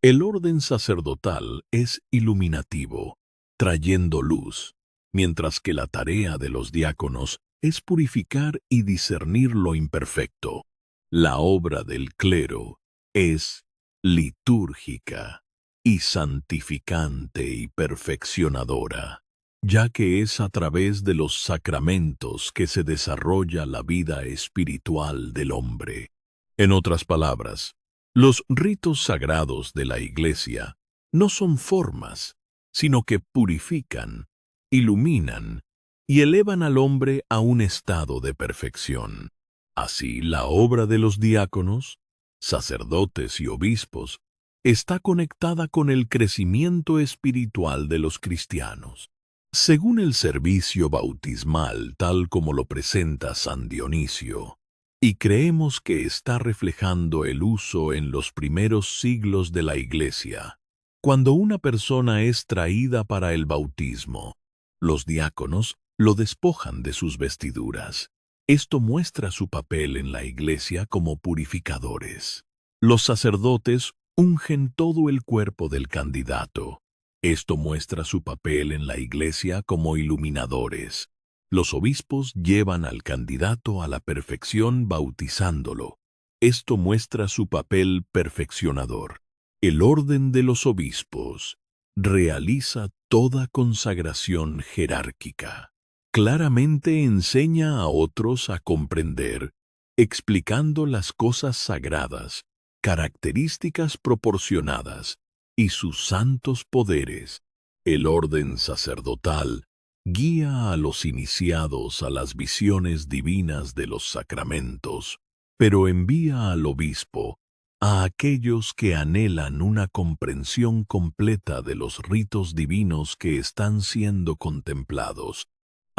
El orden sacerdotal es iluminativo, trayendo luz, mientras que la tarea de los diáconos es purificar y discernir lo imperfecto. La obra del clero es litúrgica y santificante y perfeccionadora, ya que es a través de los sacramentos que se desarrolla la vida espiritual del hombre. En otras palabras, los ritos sagrados de la Iglesia no son formas, sino que purifican, iluminan y elevan al hombre a un estado de perfección. Así, la obra de los diáconos, sacerdotes y obispos está conectada con el crecimiento espiritual de los cristianos. Según el servicio bautismal tal como lo presenta San Dionisio, y creemos que está reflejando el uso en los primeros siglos de la Iglesia, cuando una persona es traída para el bautismo, los diáconos lo despojan de sus vestiduras. Esto muestra su papel en la Iglesia como purificadores. Los sacerdotes ungen todo el cuerpo del candidato. Esto muestra su papel en la Iglesia como iluminadores. Los obispos llevan al candidato a la perfección bautizándolo. Esto muestra su papel perfeccionador. El orden de los obispos realiza toda consagración jerárquica. Claramente enseña a otros a comprender, explicando las cosas sagradas, características proporcionadas y sus santos poderes. El orden sacerdotal guía a los iniciados a las visiones divinas de los sacramentos, pero envía al obispo a aquellos que anhelan una comprensión completa de los ritos divinos que están siendo contemplados.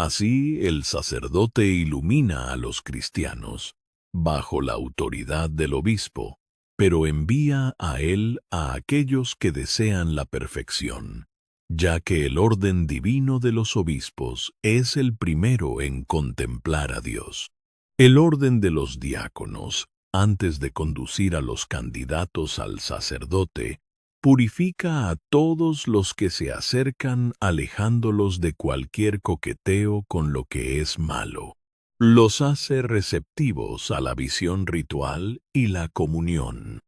Así, el sacerdote ilumina a los cristianos, bajo la autoridad del obispo, pero envía a él a aquellos que desean la perfección. ya que el orden divino de los obispos es el primero en contemplar a Dios. El orden de los diáconos, antes de conducir a los candidatos al sacerdote, purifica a todos los que se acercan alejándolos de cualquier coqueteo con lo que es malo. Los hace receptivos a la visión ritual y la comunión.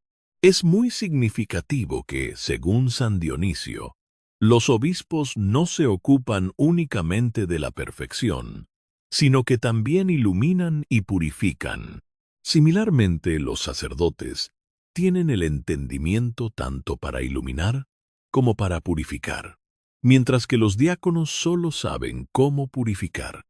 Es muy significativo que, según San Dionisio, los obispos no se ocupan únicamente de la perfección, sino que también iluminan y purifican. Similarmente, los sacerdotes tienen el entendimiento tanto para iluminar como para purificar, mientras que los diáconos solo saben cómo purificar.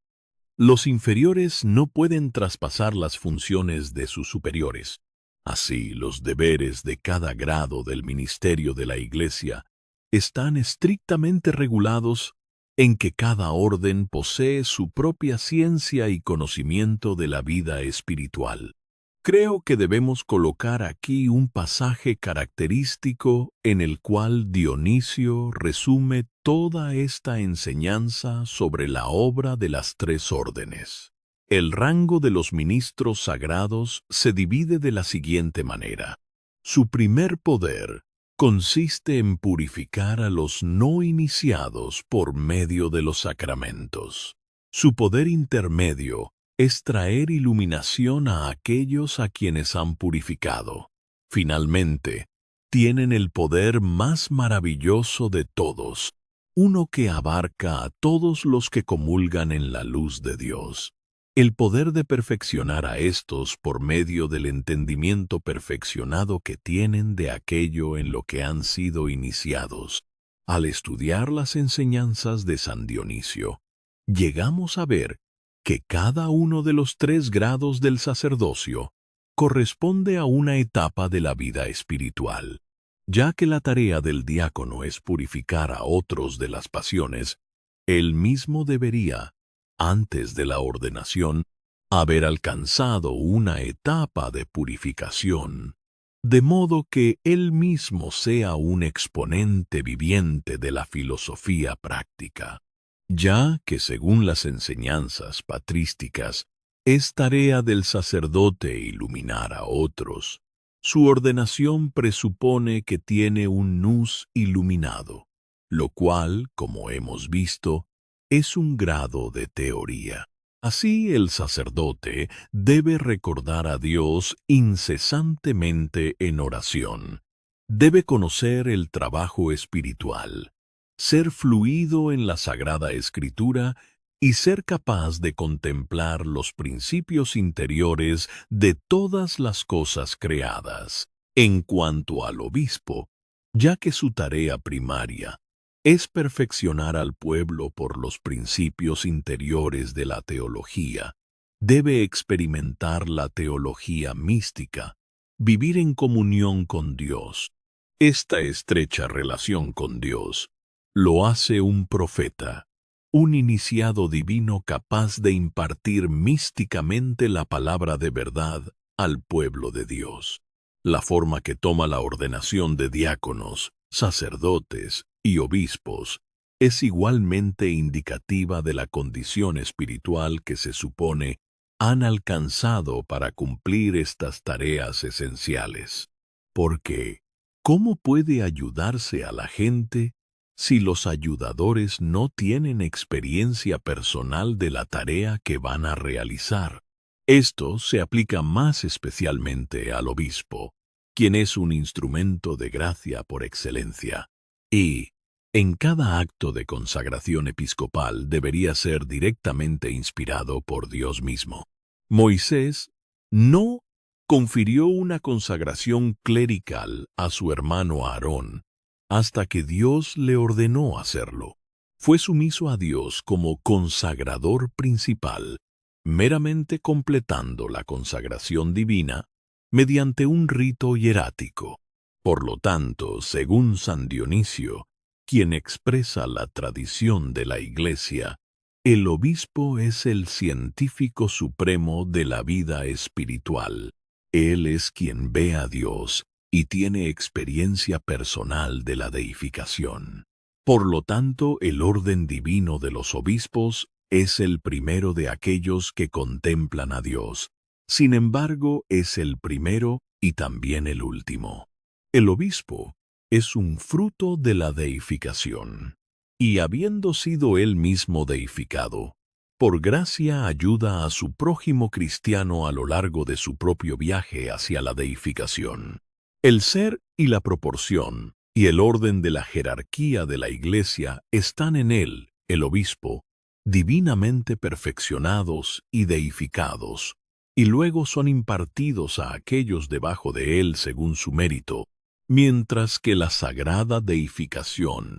Los inferiores no pueden traspasar las funciones de sus superiores. Así, los deberes de cada grado del ministerio de la Iglesia están estrictamente regulados en que cada orden posee su propia ciencia y conocimiento de la vida espiritual. Creo que debemos colocar aquí un pasaje característico en el cual Dionisio resume toda esta enseñanza sobre la obra de las tres órdenes. El rango de los ministros sagrados se divide de la siguiente manera. Su primer poder consiste en purificar a los no iniciados por medio de los sacramentos. Su poder intermedio es traer iluminación a aquellos a quienes han purificado. Finalmente, tienen el poder más maravilloso de todos, uno que abarca a todos los que comulgan en la luz de Dios. El poder de perfeccionar a estos por medio del entendimiento perfeccionado que tienen de aquello en lo que han sido iniciados. Al estudiar las enseñanzas de San Dionisio, llegamos a ver que cada uno de los tres grados del sacerdocio corresponde a una etapa de la vida espiritual. Ya que la tarea del diácono es purificar a otros de las pasiones, él mismo debería, antes de la ordenación, haber alcanzado una etapa de purificación, de modo que él mismo sea un exponente viviente de la filosofía práctica. Ya que según las enseñanzas patrísticas, es tarea del sacerdote iluminar a otros, su ordenación presupone que tiene un nus iluminado, lo cual, como hemos visto, es un grado de teoría. Así el sacerdote debe recordar a Dios incesantemente en oración. Debe conocer el trabajo espiritual, ser fluido en la Sagrada Escritura y ser capaz de contemplar los principios interiores de todas las cosas creadas. En cuanto al obispo, ya que su tarea primaria es perfeccionar al pueblo por los principios interiores de la teología, debe experimentar la teología mística, vivir en comunión con Dios. Esta estrecha relación con Dios lo hace un profeta, un iniciado divino capaz de impartir místicamente la palabra de verdad al pueblo de Dios. La forma que toma la ordenación de diáconos, sacerdotes y obispos es igualmente indicativa de la condición espiritual que se supone han alcanzado para cumplir estas tareas esenciales. Porque, ¿cómo puede ayudarse a la gente si los ayudadores no tienen experiencia personal de la tarea que van a realizar? Esto se aplica más especialmente al obispo, quien es un instrumento de gracia por excelencia, y, en cada acto de consagración episcopal debería ser directamente inspirado por Dios mismo. Moisés no confirió una consagración clerical a su hermano Aarón hasta que Dios le ordenó hacerlo. Fue sumiso a Dios como consagrador principal, meramente completando la consagración divina mediante un rito hierático. Por lo tanto, según San Dionisio, quien expresa la tradición de la Iglesia, el obispo es el científico supremo de la vida espiritual. Él es quien ve a Dios y tiene experiencia personal de la deificación. Por lo tanto, el orden divino de los obispos es el primero de aquellos que contemplan a Dios. Sin embargo, es el primero y también el último. El obispo es un fruto de la deificación, y habiendo sido él mismo deificado, por gracia ayuda a su prójimo cristiano a lo largo de su propio viaje hacia la deificación. El ser y la proporción y el orden de la jerarquía de la Iglesia están en él, el obispo, divinamente perfeccionados y deificados, y luego son impartidos a aquellos debajo de él según su mérito, mientras que la sagrada deificación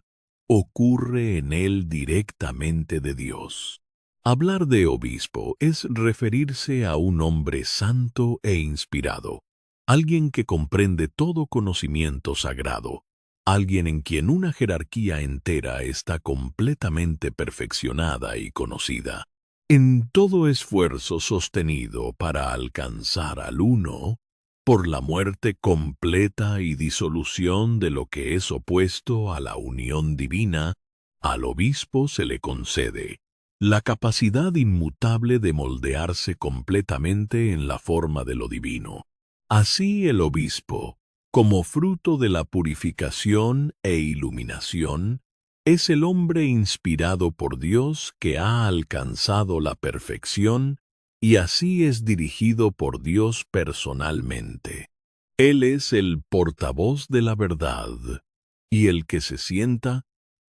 ocurre en él directamente de Dios. Hablar de obispo es referirse a un hombre santo e inspirado, alguien que comprende todo conocimiento sagrado, alguien en quien una jerarquía entera está completamente perfeccionada y conocida. En todo esfuerzo sostenido para alcanzar al uno, por la muerte completa y disolución de lo que es opuesto a la unión divina, al obispo se le concede la capacidad inmutable de moldearse completamente en la forma de lo divino. Así el obispo, como fruto de la purificación e iluminación, es el hombre inspirado por Dios que ha alcanzado la perfección y así es dirigido por Dios personalmente. Él es el portavoz de la verdad y el que se sienta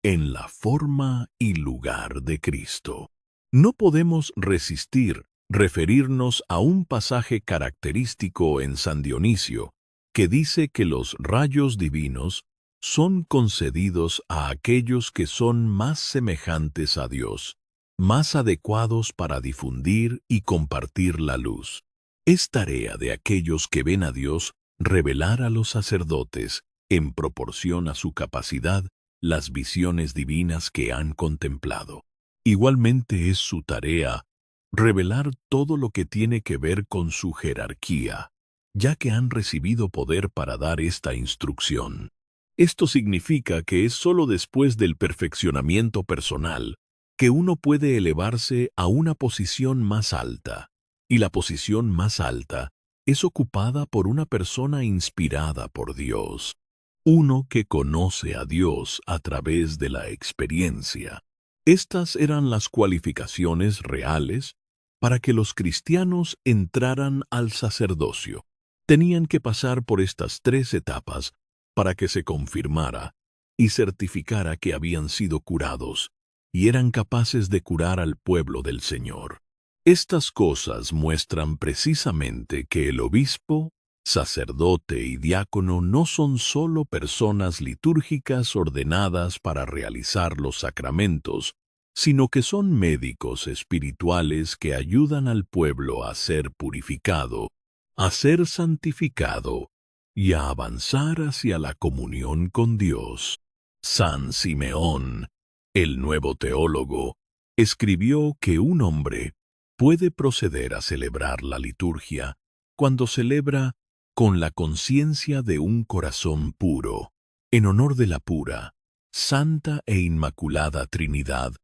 en la forma y lugar de Cristo. No podemos resistir referirnos a un pasaje característico en San Dionisio, que dice que los rayos divinos son concedidos a aquellos que son más semejantes a Dios, más adecuados para difundir y compartir la luz. Es tarea de aquellos que ven a Dios revelar a los sacerdotes, en proporción a su capacidad, las visiones divinas que han contemplado. Igualmente es su tarea revelar todo lo que tiene que ver con su jerarquía, ya que han recibido poder para dar esta instrucción. Esto significa que es sólo después del perfeccionamiento personal que uno puede elevarse a una posición más alta, y la posición más alta es ocupada por una persona inspirada por Dios, uno que conoce a Dios a través de la experiencia. Estas eran las cualificaciones reales para que los cristianos entraran al sacerdocio. Tenían que pasar por estas 3 etapas para que se confirmara y certificara que habían sido curados y eran capaces de curar al pueblo del Señor. Estas cosas muestran precisamente que el obispo, sacerdote y diácono no son solo personas litúrgicas ordenadas para realizar los sacramentos, sino que son médicos espirituales que ayudan al pueblo a ser purificado, a ser santificado y a avanzar hacia la comunión con Dios. San Simeón, el nuevo teólogo, escribió que un hombre puede proceder a celebrar la liturgia cuando celebra con la conciencia de un corazón puro, en honor de la pura, santa e inmaculada Trinidad,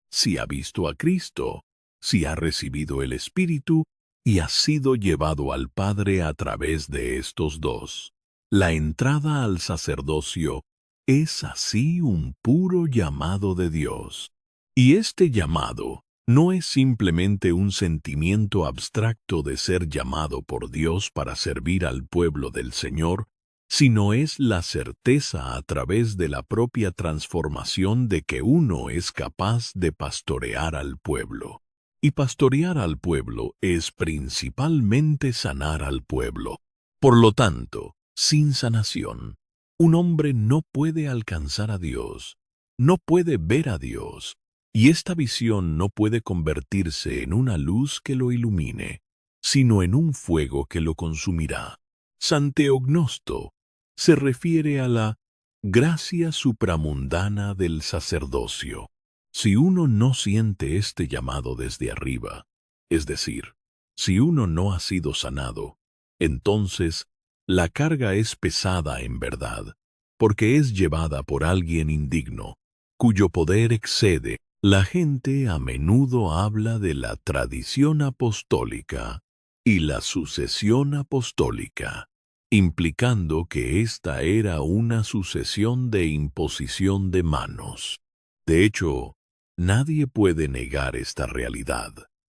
si ha visto a Cristo, si ha recibido el Espíritu y ha sido llevado al Padre a través de estos dos. La entrada al sacerdocio es así un puro llamado de Dios. Y este llamado no es simplemente un sentimiento abstracto de ser llamado por Dios para servir al pueblo del Señor, sino es la certeza a través de la propia transformación de que uno es capaz de pastorear al pueblo. Y pastorear al pueblo es principalmente sanar al pueblo. Por lo tanto, sin sanación, un hombre no puede alcanzar a Dios, no puede ver a Dios, y esta visión no puede convertirse en una luz que lo ilumine, sino en un fuego que lo consumirá. San Teognosto se refiere a la gracia supramundana del sacerdocio. Si uno no siente este llamado desde arriba, es decir, si uno no ha sido sanado, entonces la carga es pesada en verdad, porque es llevada por alguien indigno, cuyo poder excede. La gente a menudo habla de la tradición apostólica y la sucesión apostólica, implicando que esta era una sucesión de imposición de manos. De hecho, nadie puede negar esta realidad,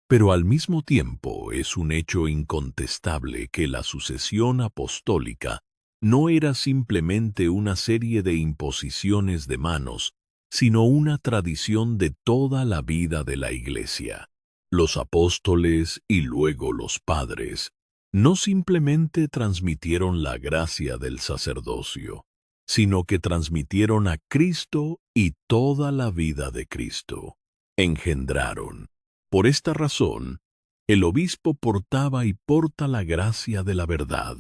pero al mismo tiempo es un hecho incontestable que la sucesión apostólica no era simplemente una serie de imposiciones de manos, sino una tradición de toda la vida de la Iglesia. Los apóstoles y luego los padres no simplemente transmitieron la gracia del sacerdocio, sino que transmitieron a Cristo y toda la vida de Cristo. Engendraron. Por esta razón, el obispo portaba y porta la gracia de la verdad.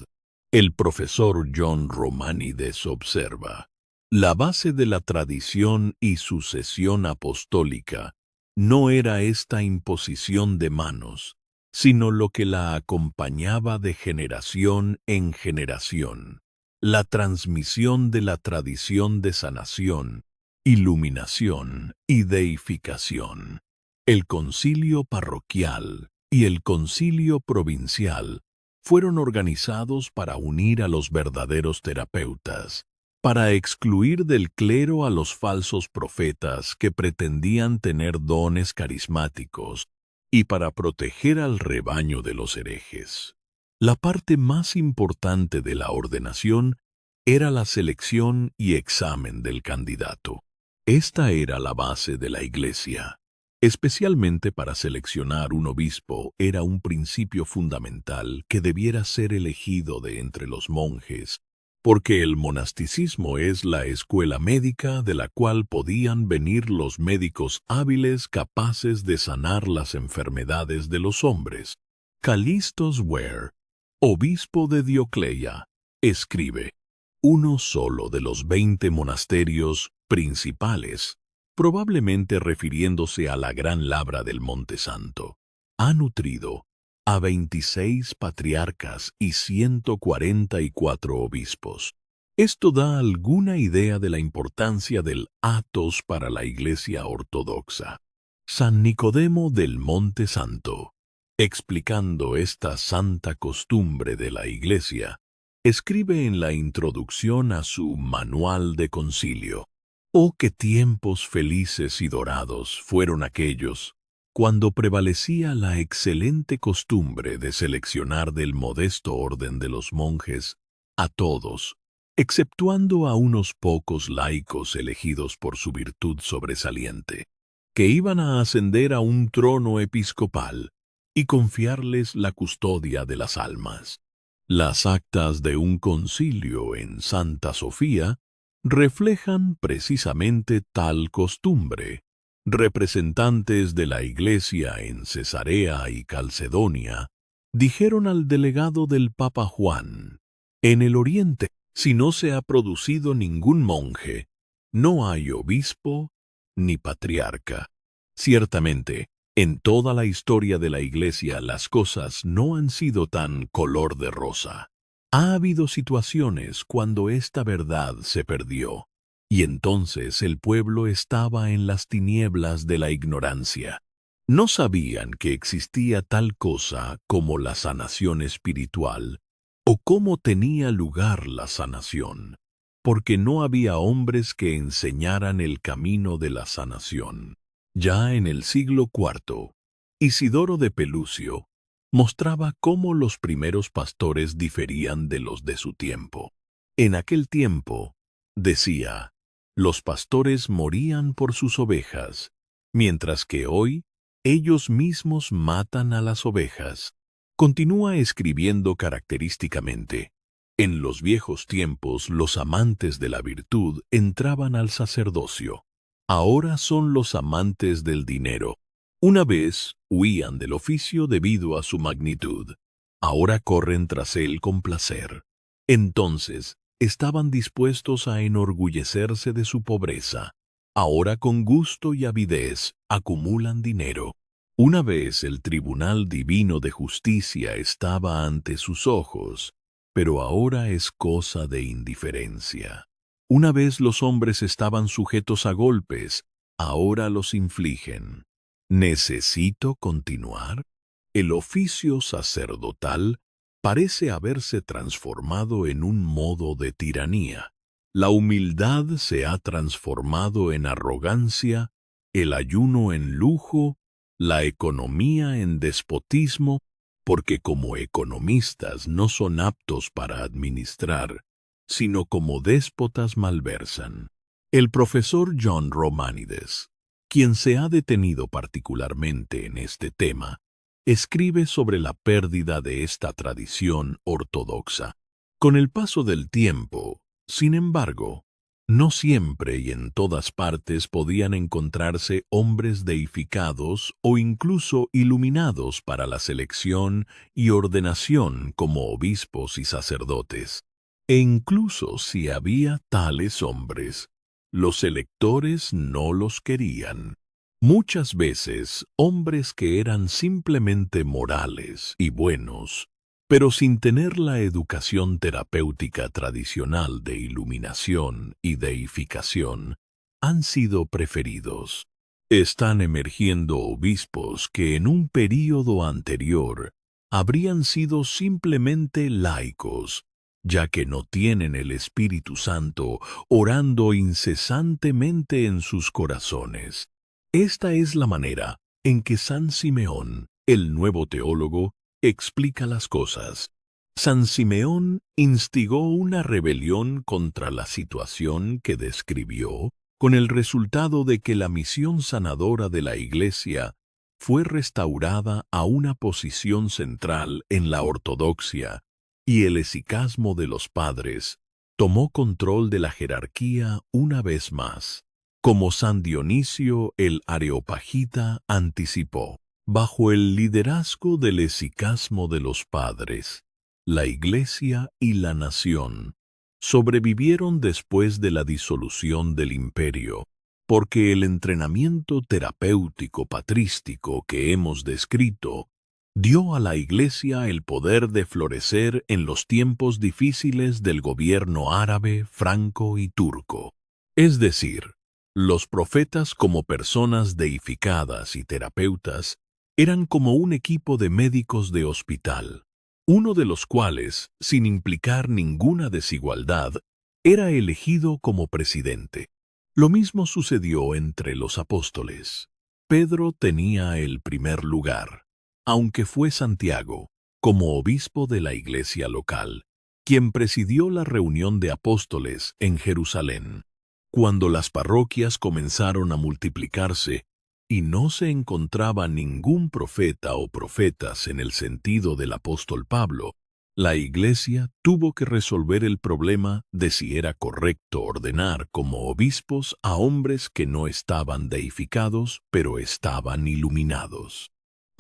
El profesor John Romanides observa: la base de la tradición y sucesión apostólica no era esta imposición de manos, sino lo que la acompañaba de generación en generación: la transmisión de la tradición de sanación, iluminación y deificación. El concilio parroquial y el concilio provincial fueron organizados para unir a los verdaderos terapeutas, para excluir del clero a los falsos profetas que pretendían tener dones carismáticos y para proteger al rebaño de los herejes. La parte más importante de la ordenación era la selección y examen del candidato. Esta era la base de la Iglesia. Especialmente para seleccionar un obispo era un principio fundamental que debiera ser elegido de entre los monjes, porque el monasticismo es la escuela médica de la cual podían venir los médicos hábiles capaces de sanar las enfermedades de los hombres. Callistos Ware, obispo de Diocleia, escribe: uno solo de los 20 monasterios principales, probablemente refiriéndose a la Gran Labra del Monte Santo, ha nutrido a 26 patriarcas y 144 obispos. Esto da alguna idea de la importancia del atos para la Iglesia ortodoxa. San Nicodemo del Monte Santo, explicando esta santa costumbre de la Iglesia, escribe en la introducción a su Manual de Concilio: «Oh, qué tiempos felices y dorados fueron aquellos cuando prevalecía la excelente costumbre de seleccionar del modesto orden de los monjes a todos, exceptuando a unos pocos laicos elegidos por su virtud sobresaliente, que iban a ascender a un trono episcopal y confiarles la custodia de las almas». Las actas de un concilio en Santa Sofía reflejan precisamente tal costumbre. Representantes de la Iglesia en Cesarea y Calcedonia dijeron al delegado del Papa Juan: «En el Oriente, si no se ha producido ningún monje, no hay obispo ni patriarca». Ciertamente, en toda la historia de la Iglesia las cosas no han sido tan color de rosa. Ha habido situaciones cuando esta verdad se perdió, y entonces el pueblo estaba en las tinieblas de la ignorancia. No sabían que existía tal cosa como la sanación espiritual, o cómo tenía lugar la sanación, porque no había hombres que enseñaran el camino de la sanación. Ya en el siglo IV, Isidoro de Pelucio mostraba cómo los primeros pastores diferían de los de su tiempo. En aquel tiempo, decía, los pastores morían por sus ovejas, mientras que hoy ellos mismos matan a las ovejas. Continúa escribiendo característicamente: en los viejos tiempos los amantes de la virtud entraban al sacerdocio. Ahora son los amantes del dinero. Una vez huían del oficio debido a su magnitud. Ahora corren tras él con placer. Entonces estaban dispuestos a enorgullecerse de su pobreza. Ahora con gusto y avidez acumulan dinero. Una vez el tribunal divino de justicia estaba ante sus ojos, pero ahora es cosa de indiferencia. Una vez los hombres estaban sujetos a golpes, ahora los infligen. ¿Necesito continuar? El oficio sacerdotal parece haberse transformado en un modo de tiranía. La humildad se ha transformado en arrogancia, el ayuno en lujo, la economía en despotismo, porque como economistas no son aptos para administrar, sino como déspotas malversan. El profesor John Romanides, quien se ha detenido particularmente en este tema, escribe sobre la pérdida de esta tradición ortodoxa. Con el paso del tiempo, sin embargo, no siempre y en todas partes podían encontrarse hombres deificados o incluso iluminados para la selección y ordenación como obispos y sacerdotes. E incluso si había tales hombres, los electores no los querían. Muchas veces, hombres que eran simplemente morales y buenos, pero sin tener la educación terapéutica tradicional de iluminación y deificación, han sido preferidos. Están emergiendo obispos que en un período anterior habrían sido simplemente laicos, ya que no tienen el Espíritu Santo orando incesantemente en sus corazones. Esta es la manera en que San Simeón, el nuevo teólogo, explica las cosas. San Simeón instigó una rebelión contra la situación que describió, con el resultado de que la misión sanadora de la Iglesia fue restaurada a una posición central en la ortodoxia, y el hesicasmo de los padres tomó control de la jerarquía una vez más, como San Dionisio el Areopagita anticipó. Bajo el liderazgo del hesicasmo de los padres, la Iglesia y la nación sobrevivieron después de la disolución del imperio, porque el entrenamiento terapéutico patrístico que hemos descrito dio a la Iglesia el poder de florecer en los tiempos difíciles del gobierno árabe, franco y turco. Es decir, los profetas como personas deificadas y terapeutas eran como un equipo de médicos de hospital, uno de los cuales, sin implicar ninguna desigualdad, era elegido como presidente. Lo mismo sucedió entre los apóstoles. Pedro tenía el primer lugar, aunque fue Santiago, como obispo de la iglesia local, quien presidió la reunión de apóstoles en Jerusalén. Cuando las parroquias comenzaron a multiplicarse y no se encontraba ningún profeta o profetas en el sentido del apóstol Pablo, la Iglesia tuvo que resolver el problema de si era correcto ordenar como obispos a hombres que no estaban deificados, pero estaban iluminados.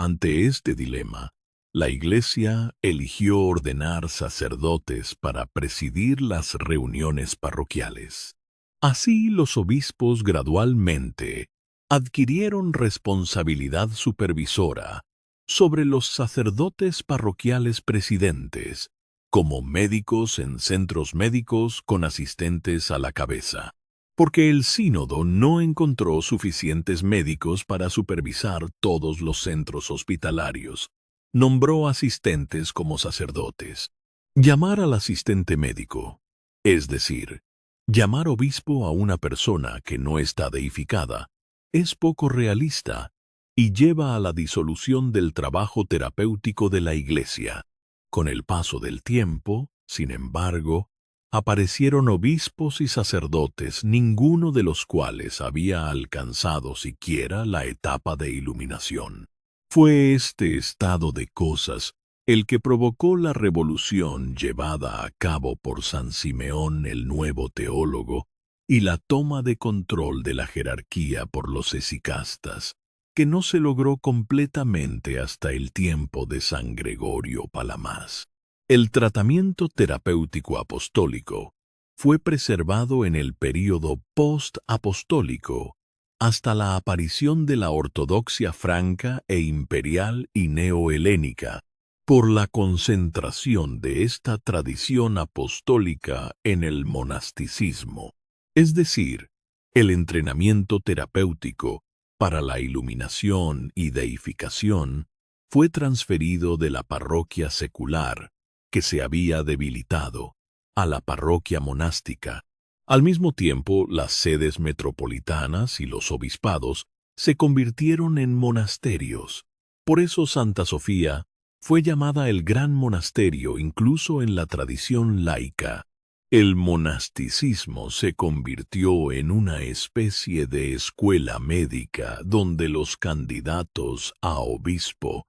Ante este dilema, la Iglesia eligió ordenar sacerdotes para presidir las reuniones parroquiales. Así los obispos gradualmente adquirieron responsabilidad supervisora sobre los sacerdotes parroquiales presidentes, como médicos en centros médicos con asistentes a la cabeza, porque el sínodo no encontró suficientes médicos para supervisar todos los centros hospitalarios. Nombró asistentes como sacerdotes. Llamar al asistente médico, es decir, llamar obispo a una persona que no está deificada, es poco realista y lleva a la disolución del trabajo terapéutico de la Iglesia. Con el paso del tiempo, sin embargo, aparecieron obispos y sacerdotes, ninguno de los cuales había alcanzado siquiera la etapa de iluminación. Fue este estado de cosas el que provocó la revolución llevada a cabo por San Simeón el nuevo teólogo y la toma de control de la jerarquía por los hesicastas, que no se logró completamente hasta el tiempo de San Gregorio Palamas. El tratamiento terapéutico apostólico fue preservado en el período post-apostólico hasta la aparición de la ortodoxia franca e imperial y neohelénica, por la concentración de esta tradición apostólica en el monasticismo. Es decir, el entrenamiento terapéutico para la iluminación y deificación fue transferido de la parroquia secular, que se había debilitado, a la parroquia monástica. Al mismo tiempo, las sedes metropolitanas y los obispados se convirtieron en monasterios. Por eso Santa Sofía fue llamada el Gran Monasterio incluso en la tradición laica. El monasticismo se convirtió en una especie de escuela médica donde los candidatos a obispo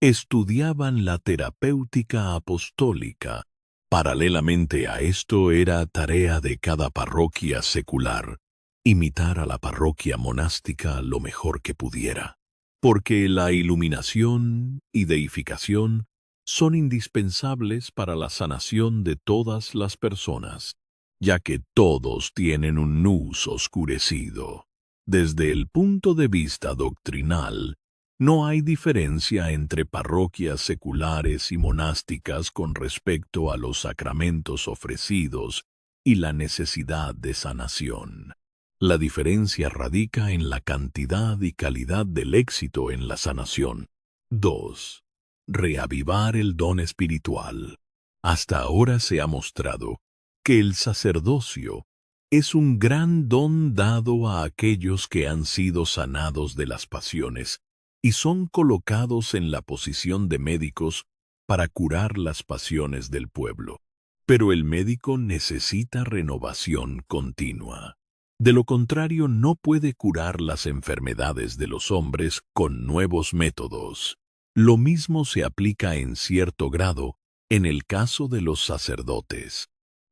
estudiaban la terapéutica apostólica. Paralelamente a esto era tarea de cada parroquia secular imitar a la parroquia monástica lo mejor que pudiera, porque la iluminación y deificación son indispensables para la sanación de todas las personas, ya que todos tienen un nus oscurecido. Desde el punto de vista doctrinal, no hay diferencia entre parroquias seculares y monásticas con respecto a los sacramentos ofrecidos y la necesidad de sanación. La diferencia radica en la cantidad y calidad del éxito en la sanación. 2. Reavivar el don espiritual. Hasta ahora se ha mostrado que el sacerdocio es un gran don dado a aquellos que han sido sanados de las pasiones y son colocados en la posición de médicos para curar las pasiones del pueblo. Pero el médico necesita renovación continua. De lo contrario, no puede curar las enfermedades de los hombres con nuevos métodos. Lo mismo se aplica en cierto grado en el caso de los sacerdotes.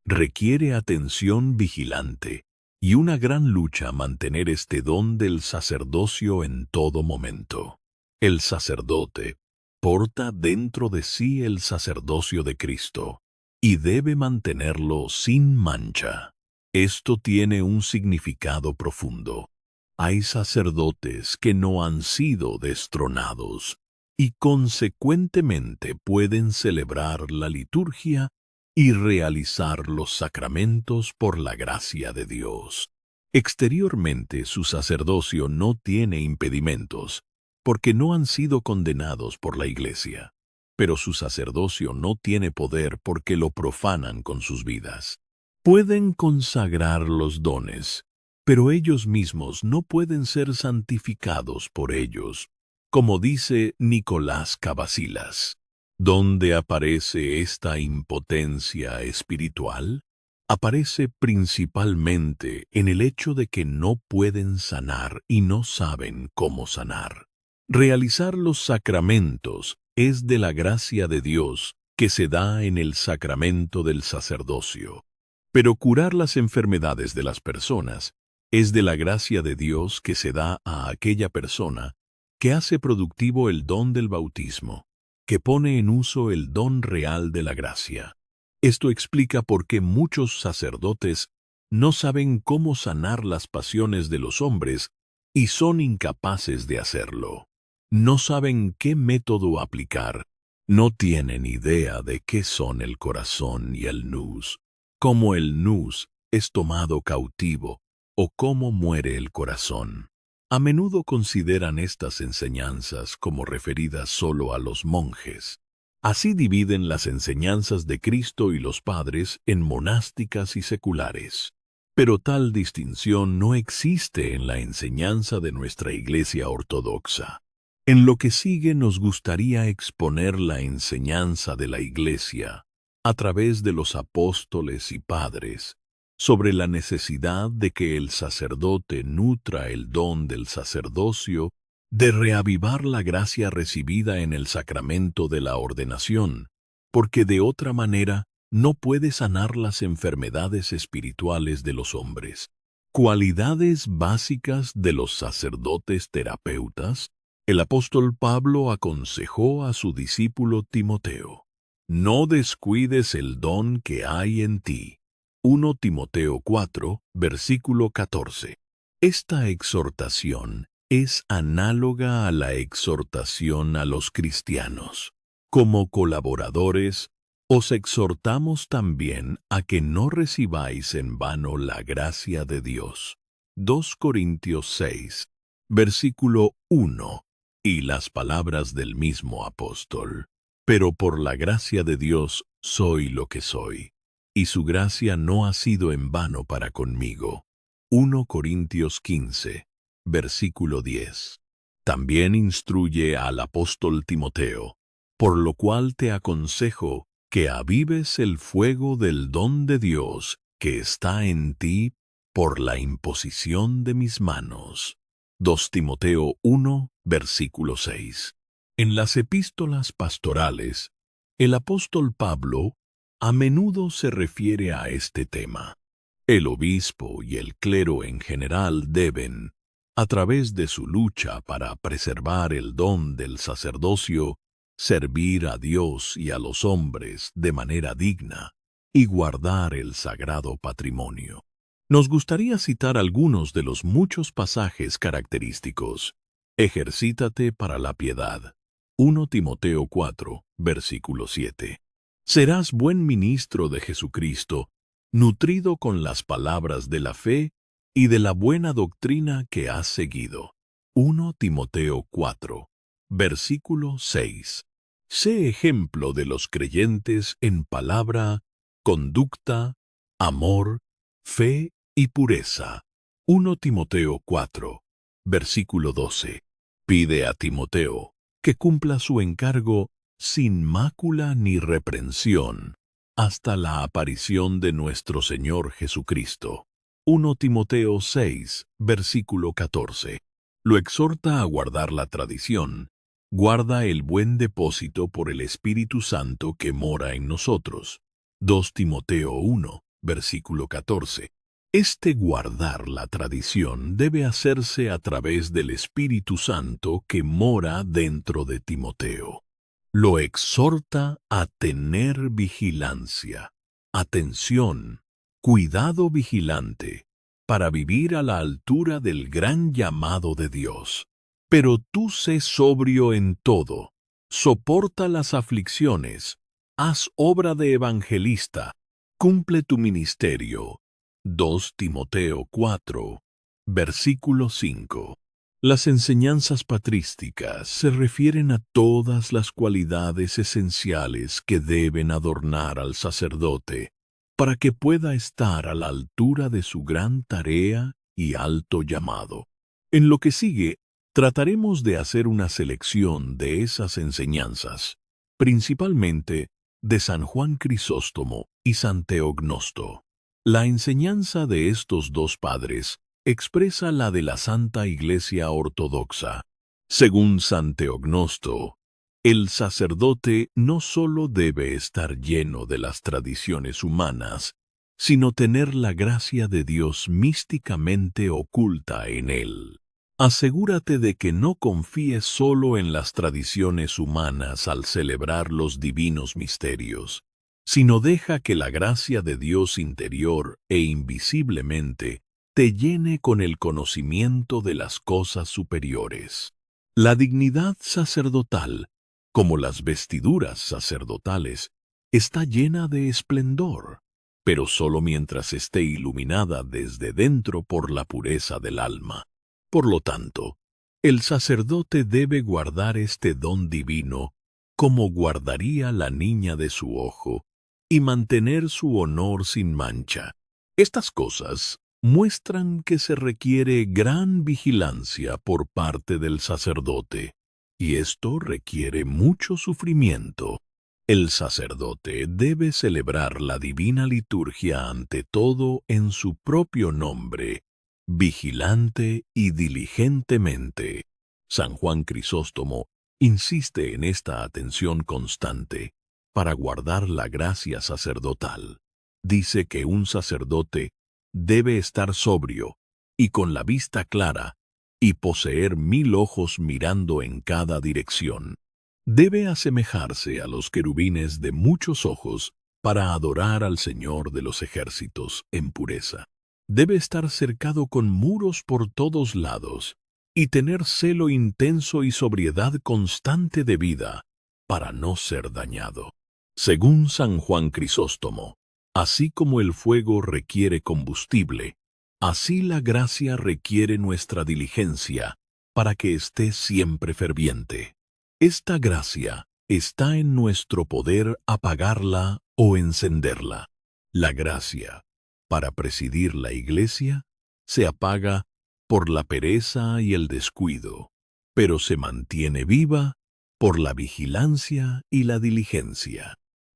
Requiere atención vigilante y una gran lucha mantener este don del sacerdocio en todo momento. El sacerdote porta dentro de sí el sacerdocio de Cristo y debe mantenerlo sin mancha. Esto tiene un significado profundo. Hay sacerdotes que no han sido destronados y consecuentemente pueden celebrar la liturgia y realizar los sacramentos por la gracia de Dios. Exteriormente su sacerdocio no tiene impedimentos, porque no han sido condenados por la Iglesia, pero su sacerdocio no tiene poder porque lo profanan con sus vidas. Pueden consagrar los dones, pero ellos mismos no pueden ser santificados por ellos, como dice Nicolás Cavasilas. ¿Dónde aparece esta impotencia espiritual? Aparece principalmente en el hecho de que no pueden sanar y no saben cómo sanar. Realizar los sacramentos es de la gracia de Dios que se da en el sacramento del sacerdocio. Pero curar las enfermedades de las personas es de la gracia de Dios que se da a aquella persona que hace productivo el don del bautismo, que pone en uso el don real de la gracia. Esto explica por qué muchos sacerdotes no saben cómo sanar las pasiones de los hombres y son incapaces de hacerlo. No saben qué método aplicar, no tienen idea de qué son el corazón y el nus, cómo el nus es tomado cautivo o cómo muere el corazón. A menudo consideran estas enseñanzas como referidas solo a los monjes. Así dividen las enseñanzas de Cristo y los padres en monásticas y seculares. Pero tal distinción no existe en la enseñanza de nuestra Iglesia ortodoxa. En lo que sigue nos gustaría exponer la enseñanza de la Iglesia a través de los apóstoles y padres, sobre la necesidad de que el sacerdote nutra el don del sacerdocio, de reavivar la gracia recibida en el sacramento de la ordenación, porque de otra manera no puede sanar las enfermedades espirituales de los hombres. Cualidades básicas de los sacerdotes terapeutas. El apóstol Pablo aconsejó a su discípulo Timoteo: no descuides el don que hay en ti. 1 Timoteo 4, versículo 14. Esta exhortación es análoga a la exhortación a los cristianos. Como colaboradores, Os exhortamos también a que no recibáis en vano la gracia de Dios. 2 Corintios 6, versículo 1, y las palabras del mismo apóstol. Pero por la gracia de Dios soy lo que soy, y su gracia no ha sido en vano para conmigo. 1 Corintios 15, versículo 10. También instruye al apóstol Timoteo, por lo cual te aconsejo que avives el fuego del don de Dios que está en ti por la imposición de mis manos. 2 Timoteo 1, versículo 6. En las epístolas pastorales, el apóstol Pablo a menudo se refiere a este tema. El obispo y el clero en general deben, a través de su lucha para preservar el don del sacerdocio, servir a Dios y a los hombres de manera digna y guardar el sagrado patrimonio. Nos gustaría citar algunos de los muchos pasajes característicos. Ejercítate para la piedad. 1 Timoteo 4, versículo 7. Serás buen ministro de Jesucristo, nutrido con las palabras de la fe y de la buena doctrina que has seguido. 1 Timoteo 4, versículo 6. Sé ejemplo de los creyentes en palabra, conducta, amor, fe y pureza. 1 Timoteo 4, versículo 12. Pide a Timoteo que cumpla su encargo sin mácula ni reprensión, hasta la aparición de nuestro Señor Jesucristo. 1 Timoteo 6, versículo 14. Lo exhorta a guardar la tradición. Guarda el buen depósito por el Espíritu Santo que mora en nosotros. 2 Timoteo 1, versículo 14. Este guardar la tradición debe hacerse a través del Espíritu Santo que mora dentro de Timoteo. Lo exhorta a tener vigilancia, atención, cuidado vigilante, para vivir a la altura del gran llamado de Dios. Pero tú sé sobrio en todo, soporta las aflicciones, haz obra de evangelista, cumple tu ministerio. 2 Timoteo 4, versículo 5. Las enseñanzas patrísticas se refieren a todas las cualidades esenciales que deben adornar al sacerdote para que pueda estar a la altura de su gran tarea y alto llamado. En lo que sigue, trataremos de hacer una selección de esas enseñanzas, principalmente de San Juan Crisóstomo y San Teognosto. La enseñanza de estos dos padres expresa la de la Santa Iglesia Ortodoxa. Según San Teognosto, el sacerdote no solo debe estar lleno de las tradiciones humanas, sino tener la gracia de Dios místicamente oculta en él. Asegúrate de que no confíes solo en las tradiciones humanas al celebrar los divinos misterios, sino deja que la gracia de Dios interior e invisiblemente te llene con el conocimiento de las cosas superiores. La dignidad sacerdotal, como las vestiduras sacerdotales, está llena de esplendor, pero solo mientras esté iluminada desde dentro por la pureza del alma. Por lo tanto, el sacerdote debe guardar este don divino como guardaría la niña de su ojo y mantener su honor sin mancha. Estas cosas muestran que se requiere gran vigilancia por parte del sacerdote, y esto requiere mucho sufrimiento. El sacerdote debe celebrar la divina liturgia ante todo en su propio nombre, vigilante y diligentemente. San Juan Crisóstomo insiste en esta atención constante para guardar la gracia sacerdotal. Dice que un sacerdote debe estar sobrio y con la vista clara y poseer 1000 ojos mirando en cada dirección. Debe asemejarse a los querubines de muchos ojos para adorar al Señor de los ejércitos en pureza. Debe estar cercado con muros por todos lados y tener celo intenso y sobriedad constante de vida para no ser dañado. Según San Juan Crisóstomo, así como el fuego requiere combustible, así la gracia requiere nuestra diligencia para que esté siempre ferviente. Esta gracia está en nuestro poder apagarla o encenderla. La gracia para presidir la Iglesia se apaga por la pereza y el descuido, pero se mantiene viva por la vigilancia y la diligencia.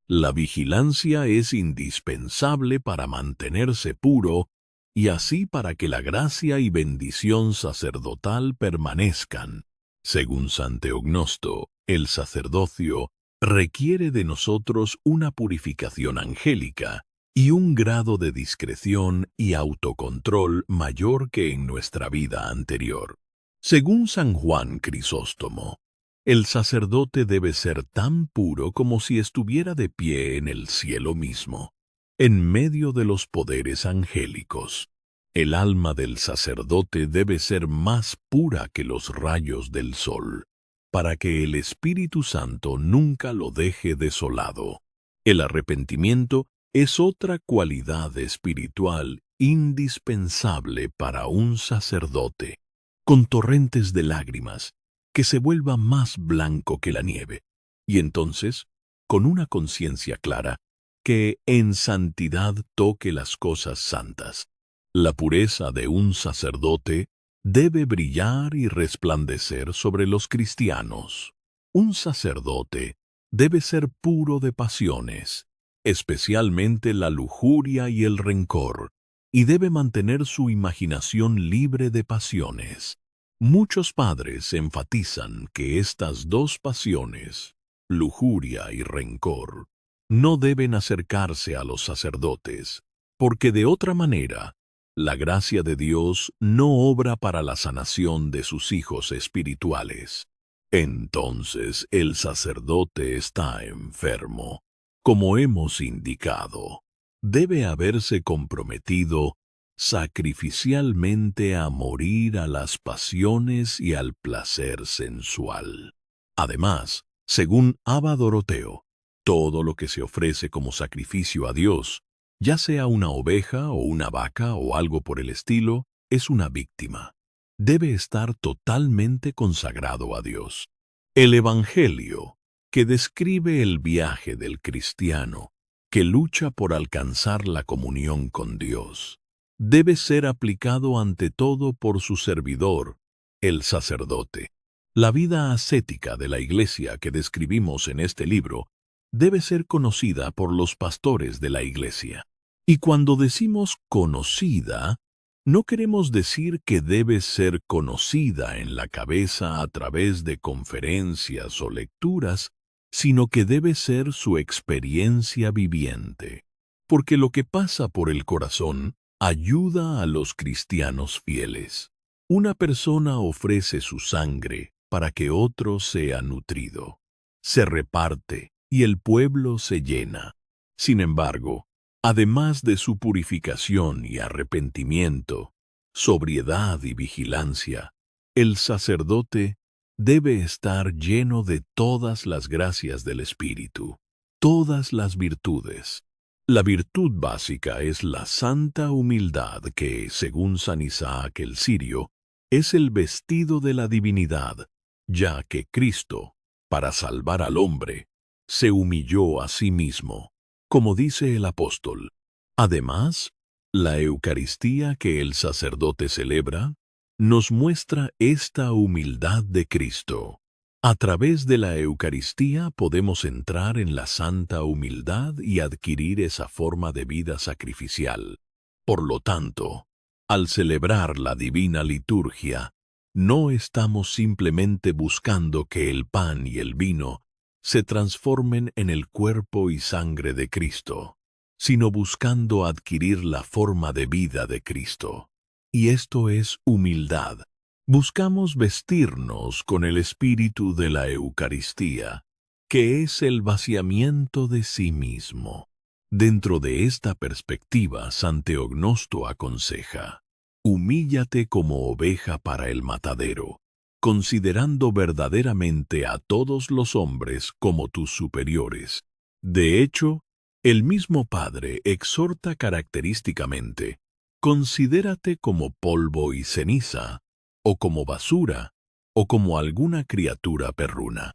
La vigilancia es indispensable para mantenerse puro y así para que la gracia y bendición sacerdotal permanezcan. Según San Teognosto, el sacerdocio requiere de nosotros una purificación angélica y un grado de discreción y autocontrol mayor que en nuestra vida anterior. Según San Juan Crisóstomo, el sacerdote debe ser tan puro como si estuviera de pie en el cielo mismo, en medio de los poderes angélicos. El alma del sacerdote debe ser más pura que los rayos del sol, para que el Espíritu Santo nunca lo deje desolado. El arrepentimiento es otra cualidad espiritual indispensable para un sacerdote, con torrentes de lágrimas, que se vuelva más blanco que la nieve, y entonces, con una conciencia clara, que en santidad toque las cosas santas. La pureza de un sacerdote debe brillar y resplandecer sobre los cristianos. Un sacerdote debe ser puro de pasiones, especialmente la lujuria y el rencor, y debe mantener su imaginación libre de pasiones. Muchos padres enfatizan que estas dos pasiones, lujuria y rencor, no deben acercarse a los sacerdotes, porque de otra manera, la gracia de Dios no obra para la sanación de sus hijos espirituales. Entonces el sacerdote está enfermo, como hemos indicado. Debe haberse comprometido sacrificialmente a morir a las pasiones y al placer sensual. Además, según Abba Doroteo, todo lo que se ofrece como sacrificio a Dios, ya sea una oveja o una vaca o algo por el estilo, es una víctima. Debe estar totalmente consagrado a Dios. El Evangelio, que describe el viaje del cristiano, que lucha por alcanzar la comunión con Dios, debe ser aplicado ante todo por su servidor, el sacerdote. La vida ascética de la Iglesia que describimos en este libro debe ser conocida por los pastores de la Iglesia. Y cuando decimos conocida, no queremos decir que debe ser conocida en la cabeza a través de conferencias o lecturas, sino que debe ser su experiencia viviente. Porque lo que pasa por el corazón ayuda a los cristianos fieles. Una persona ofrece su sangre para que otro sea nutrido. Se reparte y el pueblo se llena. Sin embargo, además de su purificación y arrepentimiento, sobriedad y vigilancia, el sacerdote debe estar lleno de todas las gracias del Espíritu, todas las virtudes. La virtud básica es la santa humildad que, según San Isaac el Sirio, es el vestido de la divinidad, ya que Cristo, para salvar al hombre, se humilló a sí mismo, como dice el apóstol. Además, la Eucaristía que el sacerdote celebra nos muestra esta humildad de Cristo. A través de la Eucaristía podemos entrar en la santa humildad y adquirir esa forma de vida sacrificial. Por lo tanto, al celebrar la divina liturgia, no estamos simplemente buscando que el pan y el vino se transformen en el cuerpo y sangre de Cristo, sino buscando adquirir la forma de vida de Cristo. Y esto es humildad. Buscamos vestirnos con el espíritu de la Eucaristía, que es el vaciamiento de sí mismo. Dentro de esta perspectiva, San Teognosto aconseja: humíllate como oveja para el matadero, considerando verdaderamente a todos los hombres como tus superiores, De hecho, el mismo Padre exhorta característicamente: considérate como polvo y ceniza, o como basura, o como alguna criatura perruna.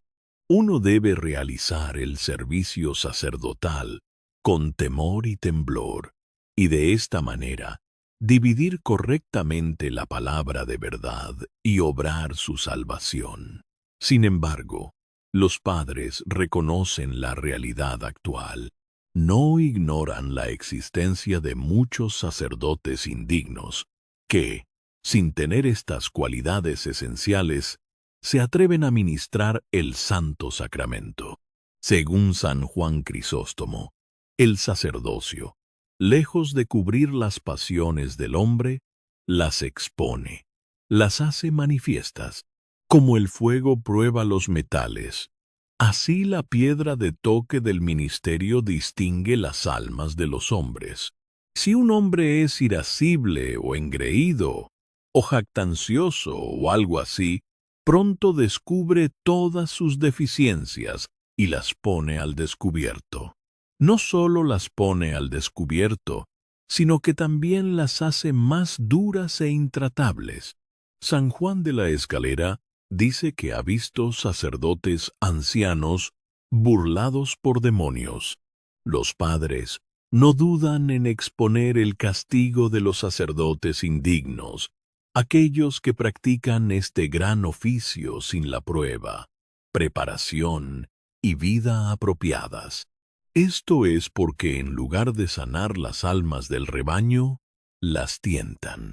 Uno debe realizar el servicio sacerdotal con temor y temblor, y de esta manera dividir correctamente la palabra de verdad y obrar su salvación. Sin embargo, los padres reconocen la realidad actual. No ignoran la existencia de muchos sacerdotes indignos que, sin tener estas cualidades esenciales, se atreven a ministrar el santo sacramento. Según San Juan Crisóstomo, el sacerdocio, lejos de cubrir las pasiones del hombre, las expone, las hace manifiestas. Como el fuego prueba los metales, así la piedra de toque del ministerio distingue las almas de los hombres. Si un hombre es irascible o engreído, o jactancioso o algo así, pronto descubre todas sus deficiencias y las pone al descubierto. No solo las pone al descubierto, sino que también las hace más duras e intratables. San Juan de la Escalera dice que ha visto sacerdotes ancianos burlados por demonios. Los padres no dudan en exponer el castigo de los sacerdotes indignos, aquellos que practican este gran oficio sin la prueba, preparación y vida apropiadas. Esto es porque en lugar de sanar las almas del rebaño, las tientan.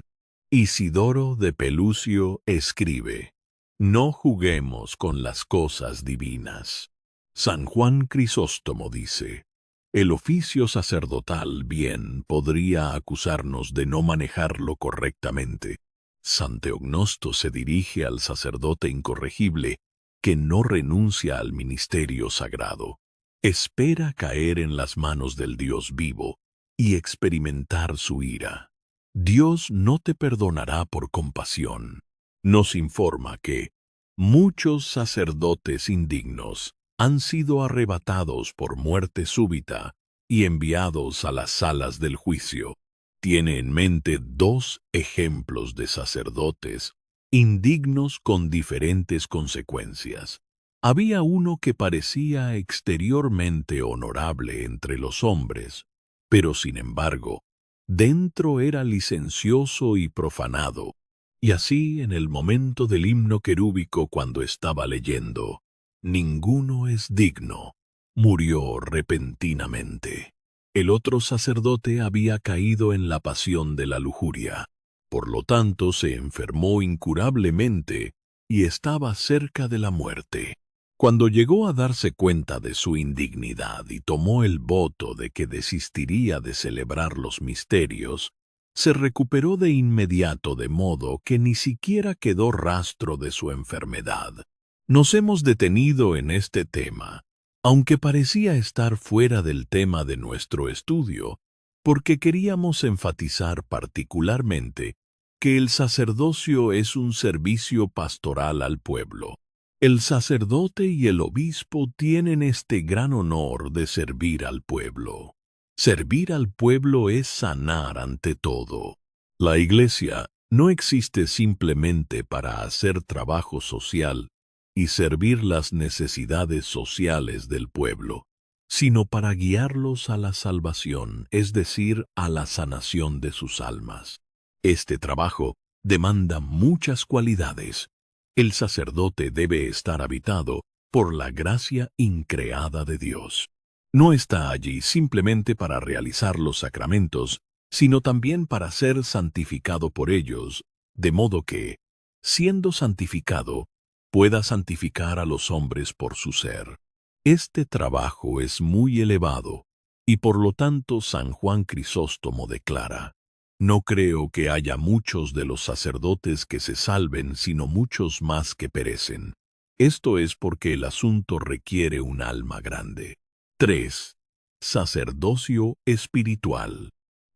Isidoro de Pelucio escribe: no juguemos con las cosas divinas. San Juan Crisóstomo dice: el oficio sacerdotal bien podría acusarnos de no manejarlo correctamente. San Teognosto se dirige al sacerdote incorregible que no renuncia al ministerio sagrado. Espera caer en las manos del Dios vivo y experimentar su ira. Dios no te perdonará por compasión. Nos informa que muchos sacerdotes indignos han sido arrebatados por muerte súbita y enviados a las salas del juicio. Tiene en mente dos ejemplos de sacerdotes indignos con diferentes consecuencias. Había uno que parecía exteriormente honorable entre los hombres, pero sin embargo, dentro era licencioso y profanado. Y así, en el momento del himno querúbico cuando estaba leyendo, ninguno es digno, murió repentinamente. El otro sacerdote había caído en la pasión de la lujuria, por lo tanto se enfermó incurablemente y estaba cerca de la muerte. Cuando llegó a darse cuenta de su indignidad y tomó el voto de que desistiría de celebrar los misterios, se recuperó de inmediato de modo que ni siquiera quedó rastro de su enfermedad. Nos hemos detenido en este tema, aunque parecía estar fuera del tema de nuestro estudio, porque queríamos enfatizar particularmente que el sacerdocio es un servicio pastoral al pueblo. El sacerdote y el obispo tienen este gran honor de servir al pueblo. Servir al pueblo es sanar ante todo. La Iglesia no existe simplemente para hacer trabajo social y servir las necesidades sociales del pueblo, sino para guiarlos a la salvación, es decir, a la sanación de sus almas. Este trabajo demanda muchas cualidades. El sacerdote debe estar habitado por la gracia increada de Dios. No está allí simplemente para realizar los sacramentos, sino también para ser santificado por ellos, de modo que, siendo santificado, pueda santificar a los hombres por su ser. Este trabajo es muy elevado, y por lo tanto San Juan Crisóstomo declara: no creo que haya muchos de los sacerdotes que se salven, sino muchos más que perecen. Esto es porque el asunto requiere un alma grande. 3. Sacerdocio espiritual.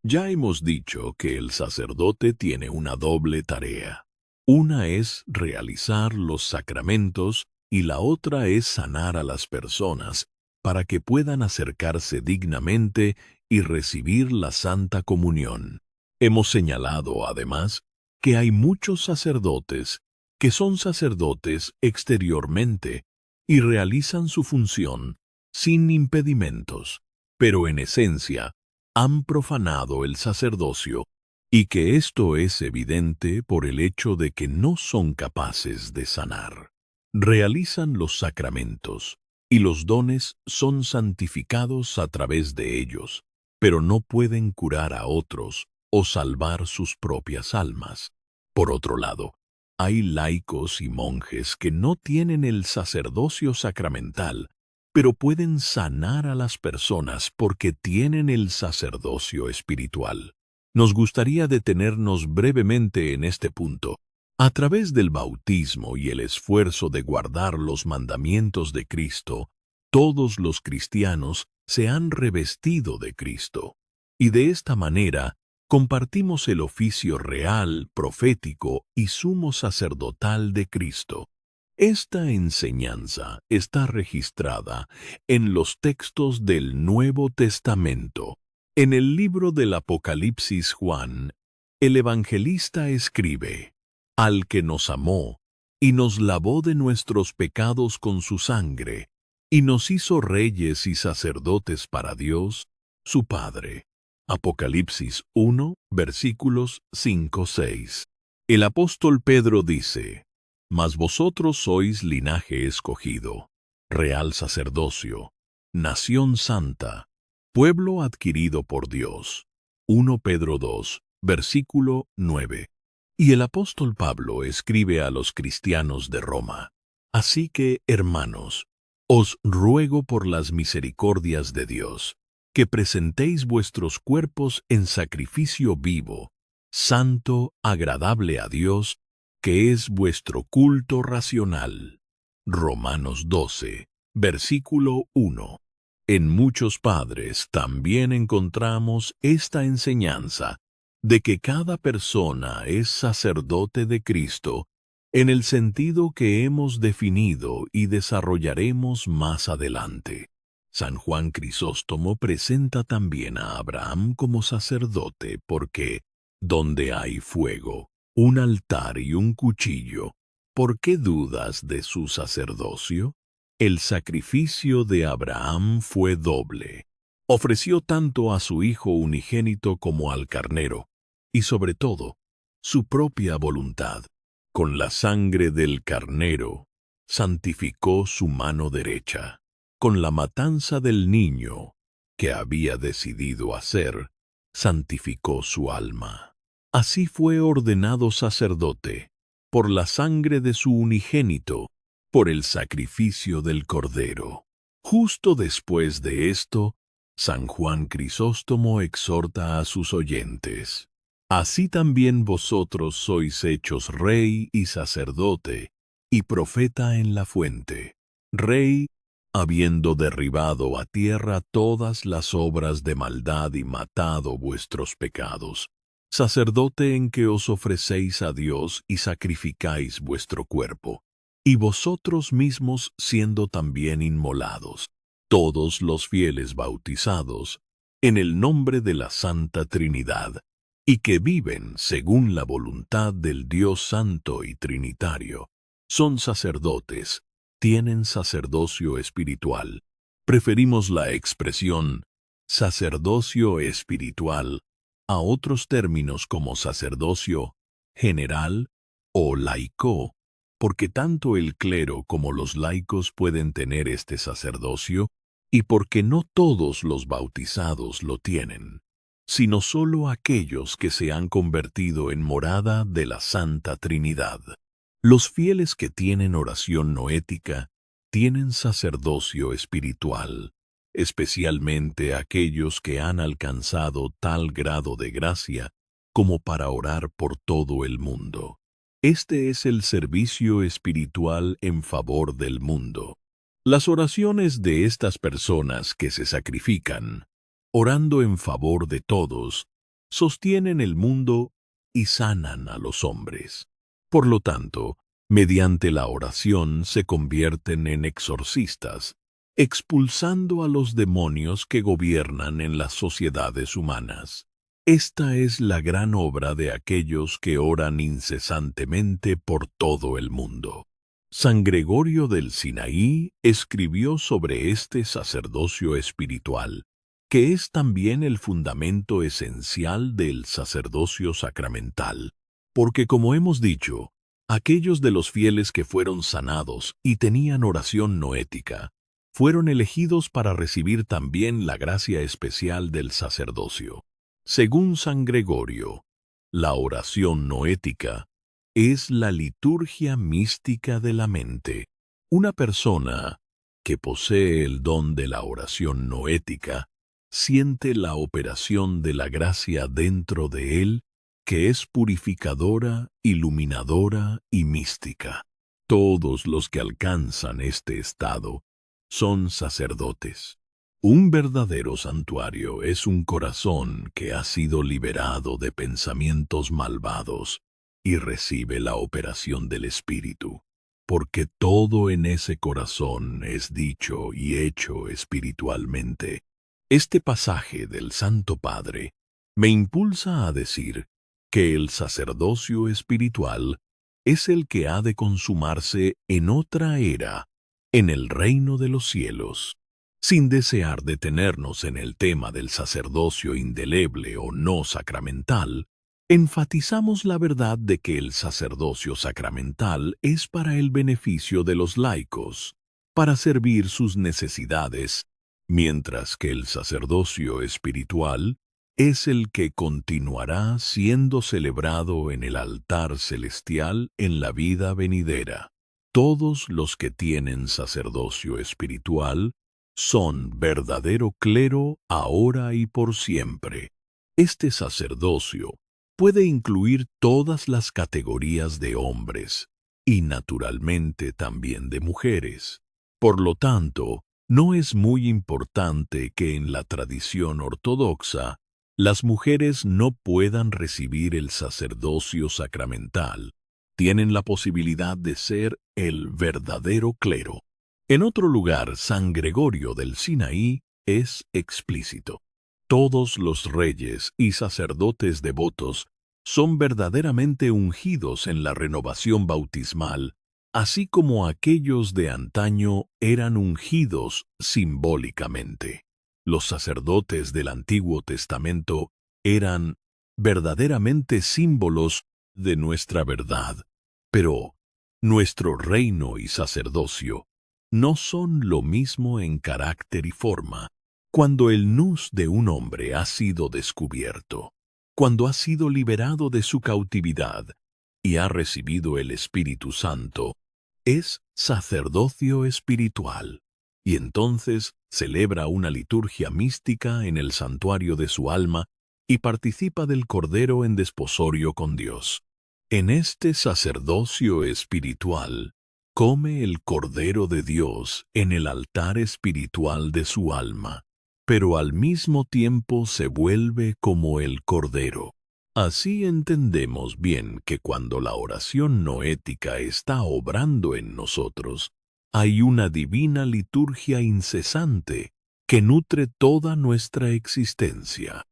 Ya hemos dicho que el sacerdote tiene una doble tarea. Una es realizar los sacramentos y la otra es sanar a las personas para que puedan acercarse dignamente y recibir la Santa Comunión. Hemos señalado, además, que hay muchos sacerdotes que son sacerdotes exteriormente y realizan su función sin impedimentos, pero en esencia han profanado el sacerdocio, y que esto es evidente por el hecho de que no son capaces de sanar. Realizan los sacramentos, y los dones son santificados a través de ellos, pero no pueden curar a otros o salvar sus propias almas. Por otro lado, hay laicos y monjes que no tienen el sacerdocio sacramental, pero pueden sanar a las personas porque tienen el sacerdocio espiritual. Nos gustaría detenernos brevemente en este punto. A través del bautismo y el esfuerzo de guardar los mandamientos de Cristo, todos los cristianos se han revestido de Cristo. Y de esta manera, compartimos el oficio real, profético y sumo sacerdotal de Cristo. Esta enseñanza está registrada en los textos del Nuevo Testamento. En el libro del Apocalipsis Juan, el evangelista escribe: «Al que nos amó y nos lavó de nuestros pecados con su sangre, y nos hizo reyes y sacerdotes para Dios, su Padre». Apocalipsis 1, versículos 5-6. El apóstol Pedro dice: «Mas vosotros sois linaje escogido, real sacerdocio, nación santa, pueblo adquirido por Dios». 1 Pedro 2, versículo 9. Y el apóstol Pablo escribe a los cristianos de Roma: «Así que, hermanos, os ruego por las misericordias de Dios, que presentéis vuestros cuerpos en sacrificio vivo, santo, agradable a Dios, que es vuestro culto racional». Romanos 12, versículo 1. En muchos padres también encontramos esta enseñanza de que cada persona es sacerdote de Cristo en el sentido que hemos definido y desarrollaremos más adelante. San Juan Crisóstomo presenta también a Abraham como sacerdote porque, donde hay fuego, un altar y un cuchillo, ¿por qué dudas de su sacerdocio? El sacrificio de Abraham fue doble. Ofreció tanto a su hijo unigénito como al carnero, y sobre todo, su propia voluntad. Con la sangre del carnero, santificó su mano derecha. Con la matanza del niño, que había decidido hacer, santificó su alma. Así fue ordenado sacerdote, por la sangre de su unigénito, por el sacrificio del Cordero. Justo después de esto, San Juan Crisóstomo exhorta a sus oyentes: «Así también vosotros sois hechos rey y sacerdote, y profeta en la fuente». Rey, habiendo derribado a tierra todas las obras de maldad y matado vuestros pecados. Sacerdote en que os ofrecéis a Dios y sacrificáis vuestro cuerpo, y vosotros mismos siendo también inmolados, todos los fieles bautizados, en el nombre de la Santa Trinidad, y que viven según la voluntad del Dios Santo y Trinitario, son sacerdotes, tienen sacerdocio espiritual. Preferimos la expresión sacerdocio espiritual a otros términos como sacerdocio general o laico, porque tanto el clero como los laicos pueden tener este sacerdocio y porque no todos los bautizados lo tienen, sino solo aquellos que se han convertido en morada de la Santa Trinidad. Los fieles que tienen oración noética tienen sacerdocio espiritual, especialmente aquellos que han alcanzado tal grado de gracia como para orar por todo el mundo. Este es el servicio espiritual en favor del mundo. Las oraciones de estas personas que se sacrifican, orando en favor de todos, sostienen el mundo y sanan a los hombres. Por lo tanto, mediante la oración se convierten en exorcistas, expulsando a los demonios que gobiernan en las sociedades humanas. Esta es la gran obra de aquellos que oran incesantemente por todo el mundo. San Gregorio del Sinaí escribió sobre este sacerdocio espiritual, que es también el fundamento esencial del sacerdocio sacramental, porque como hemos dicho, aquellos de los fieles que fueron sanados y tenían oración noética, fueron elegidos para recibir también la gracia especial del sacerdocio. Según San Gregorio, la oración noética es la liturgia mística de la mente. Una persona que posee el don de la oración noética siente la operación de la gracia dentro de él, que es purificadora, iluminadora y mística. Todos los que alcanzan este estado son sacerdotes. Un verdadero santuario es un corazón que ha sido liberado de pensamientos malvados y recibe la operación del Espíritu, porque todo en ese corazón es dicho y hecho espiritualmente. Este pasaje del Santo Padre me impulsa a decir que el sacerdocio espiritual es el que ha de consumarse en otra era, en el reino de los cielos. Sin desear detenernos en el tema del sacerdocio indeleble o no sacramental, enfatizamos la verdad de que el sacerdocio sacramental es para el beneficio de los laicos, para servir sus necesidades, mientras que el sacerdocio espiritual es el que continuará siendo celebrado en el altar celestial en la vida venidera. Todos los que tienen sacerdocio espiritual son verdadero clero ahora y por siempre. Este sacerdocio puede incluir todas las categorías de hombres y naturalmente también de mujeres. Por lo tanto, no es muy importante que en la tradición ortodoxa las mujeres no puedan recibir el sacerdocio sacramental. Tienen la posibilidad de ser el verdadero clero. En otro lugar, San Gregorio del Sinaí es explícito. Todos los reyes y sacerdotes devotos son verdaderamente ungidos en la renovación bautismal, así como aquellos de antaño eran ungidos simbólicamente. Los sacerdotes del Antiguo Testamento eran verdaderamente símbolos de nuestra verdad, pero nuestro reino y sacerdocio no son lo mismo en carácter y forma. Cuando el nus de un hombre ha sido descubierto, cuando ha sido liberado de su cautividad y ha recibido el Espíritu Santo, es sacerdocio espiritual, y entonces celebra una liturgia mística en el santuario de su alma y participa del Cordero en desposorio con Dios. En este sacerdocio espiritual, come el Cordero de Dios en el altar espiritual de su alma, pero al mismo tiempo se vuelve como el Cordero. Así entendemos bien que cuando la oración noética está obrando en nosotros, hay una divina liturgia incesante que nutre toda nuestra existencia.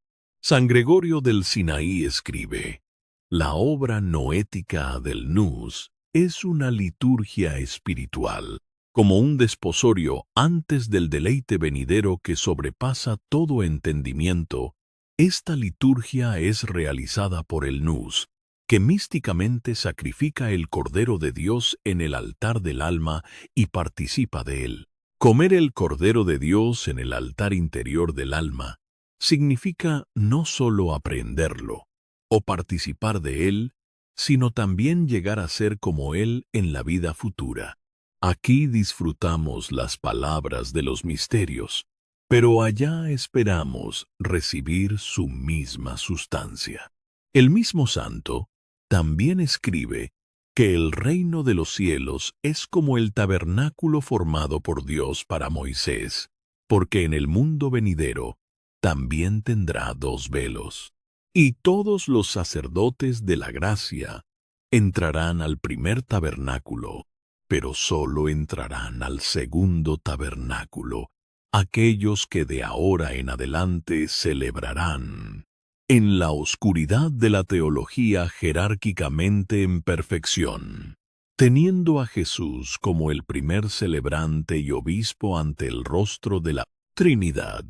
San Gregorio del Sinaí escribe: la obra noética del nus es una liturgia espiritual, como un desposorio antes del deleite venidero que sobrepasa todo entendimiento. Esta liturgia es realizada por el nus, que místicamente sacrifica el Cordero de Dios en el altar del alma y participa de él. Comer el Cordero de Dios en el altar interior del alma significa no solo aprenderlo o participar de él, sino también llegar a ser como él en la vida futura. Aquí disfrutamos las palabras de los misterios, pero allá esperamos recibir su misma sustancia. El mismo santo también escribe que el reino de los cielos es como el tabernáculo formado por Dios para Moisés, porque en el mundo venidero también tendrá 2 velos. Y todos los sacerdotes de la gracia entrarán al primer tabernáculo, pero solo entrarán al segundo tabernáculo aquellos que de ahora en adelante celebrarán en la oscuridad de la teología jerárquicamente en perfección, teniendo a Jesús como el primer celebrante y obispo ante el rostro de la Trinidad.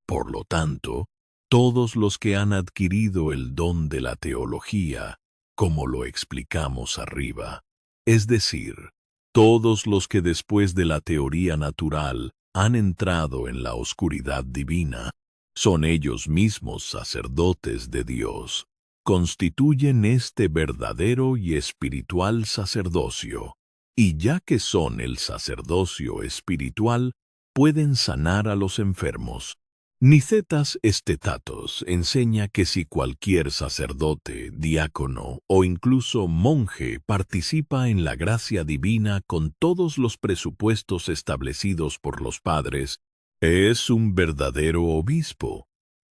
Por lo tanto, todos los que han adquirido el don de la teología, como lo explicamos arriba, es decir, todos los que después de la teoría natural han entrado en la oscuridad divina, son ellos mismos sacerdotes de Dios, constituyen este verdadero y espiritual sacerdocio, y ya que son el sacerdocio espiritual, pueden sanar a los enfermos. Nicetas Estetatos enseña que si cualquier sacerdote, diácono o incluso monje participa en la gracia divina con todos los presupuestos establecidos por los padres, es un verdadero obispo,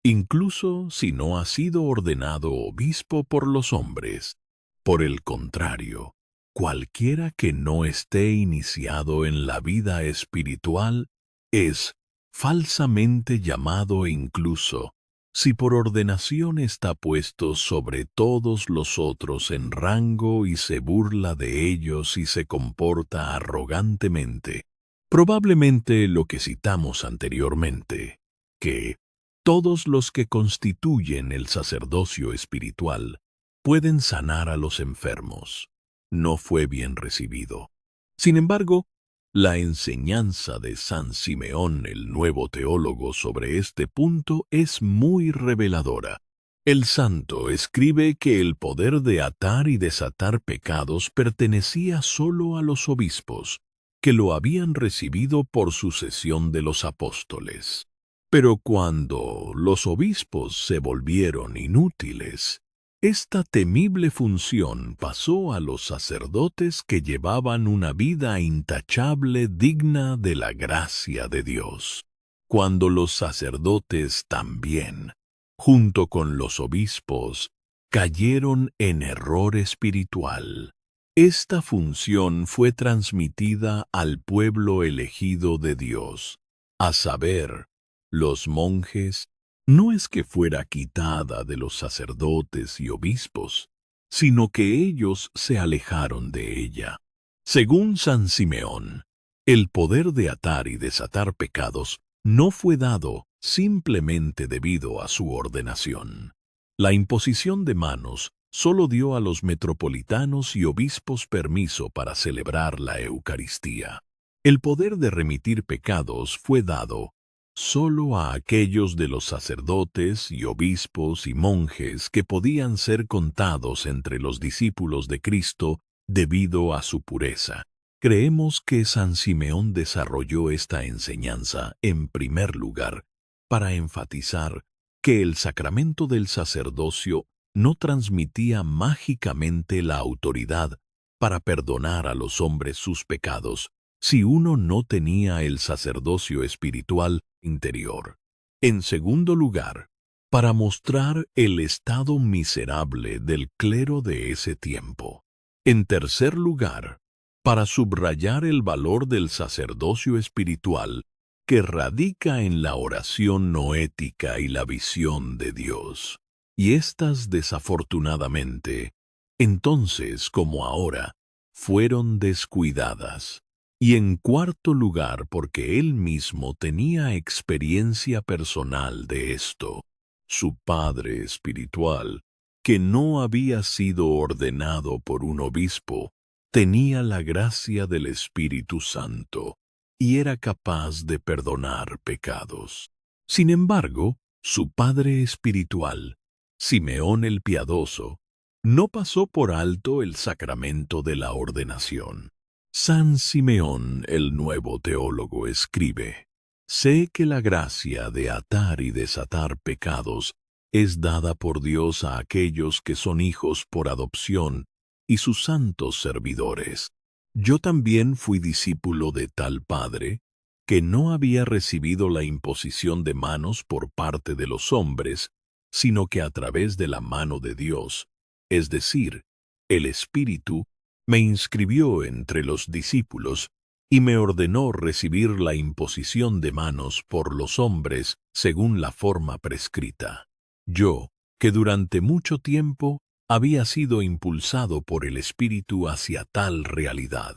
incluso si no ha sido ordenado obispo por los hombres. Por el contrario, cualquiera que no esté iniciado en la vida espiritual es falsamente llamado incluso, si por ordenación está puesto sobre todos los otros en rango y se burla de ellos y se comporta arrogantemente. Probablemente lo que citamos anteriormente, que todos los que constituyen el sacerdocio espiritual pueden sanar a los enfermos, no fue bien recibido. Sin embargo, la enseñanza de San Simeón, el nuevo teólogo, sobre este punto es muy reveladora. El santo escribe que el poder de atar y desatar pecados pertenecía solo a los obispos, que lo habían recibido por sucesión de los apóstoles. Pero cuando los obispos se volvieron inútiles, esta temible función pasó a los sacerdotes que llevaban una vida intachable digna de la gracia de Dios. Cuando los sacerdotes también, junto con los obispos, cayeron en error espiritual, esta función fue transmitida al pueblo elegido de Dios, a saber, los monjes. No es que fuera quitada de los sacerdotes y obispos, sino que ellos se alejaron de ella. Según San Simeón, el poder de atar y desatar pecados no fue dado simplemente debido a su ordenación. La imposición de manos solo dio a los metropolitanos y obispos permiso para celebrar la Eucaristía. El poder de remitir pecados fue dado solo a aquellos de los sacerdotes y obispos y monjes que podían ser contados entre los discípulos de Cristo debido a su pureza. Creemos que San Simeón desarrolló esta enseñanza, en primer lugar, para enfatizar que el sacramento del sacerdocio no transmitía mágicamente la autoridad para perdonar a los hombres sus pecados, si uno no tenía el sacerdocio espiritual interior. En segundo lugar, para mostrar el estado miserable del clero de ese tiempo. En tercer lugar, para subrayar el valor del sacerdocio espiritual que radica en la oración noética y la visión de Dios. Y éstas, desafortunadamente, entonces como ahora, fueron descuidadas. Y en cuarto lugar, porque él mismo tenía experiencia personal de esto. Su padre espiritual, que no había sido ordenado por un obispo, tenía la gracia del Espíritu Santo y era capaz de perdonar pecados. Sin embargo, su padre espiritual, Simeón el Piadoso, no pasó por alto el sacramento de la ordenación. San Simeón, el nuevo teólogo, escribe: «Sé que la gracia de atar y desatar pecados es dada por Dios a aquellos que son hijos por adopción y sus santos servidores. Yo también fui discípulo de tal padre, que no había recibido la imposición de manos por parte de los hombres, sino que a través de la mano de Dios, es decir, el Espíritu, Me inscribió entre los discípulos y me ordenó recibir la imposición de manos por los hombres según la forma prescrita. Yo, que durante mucho tiempo había sido impulsado por el Espíritu hacia tal realidad,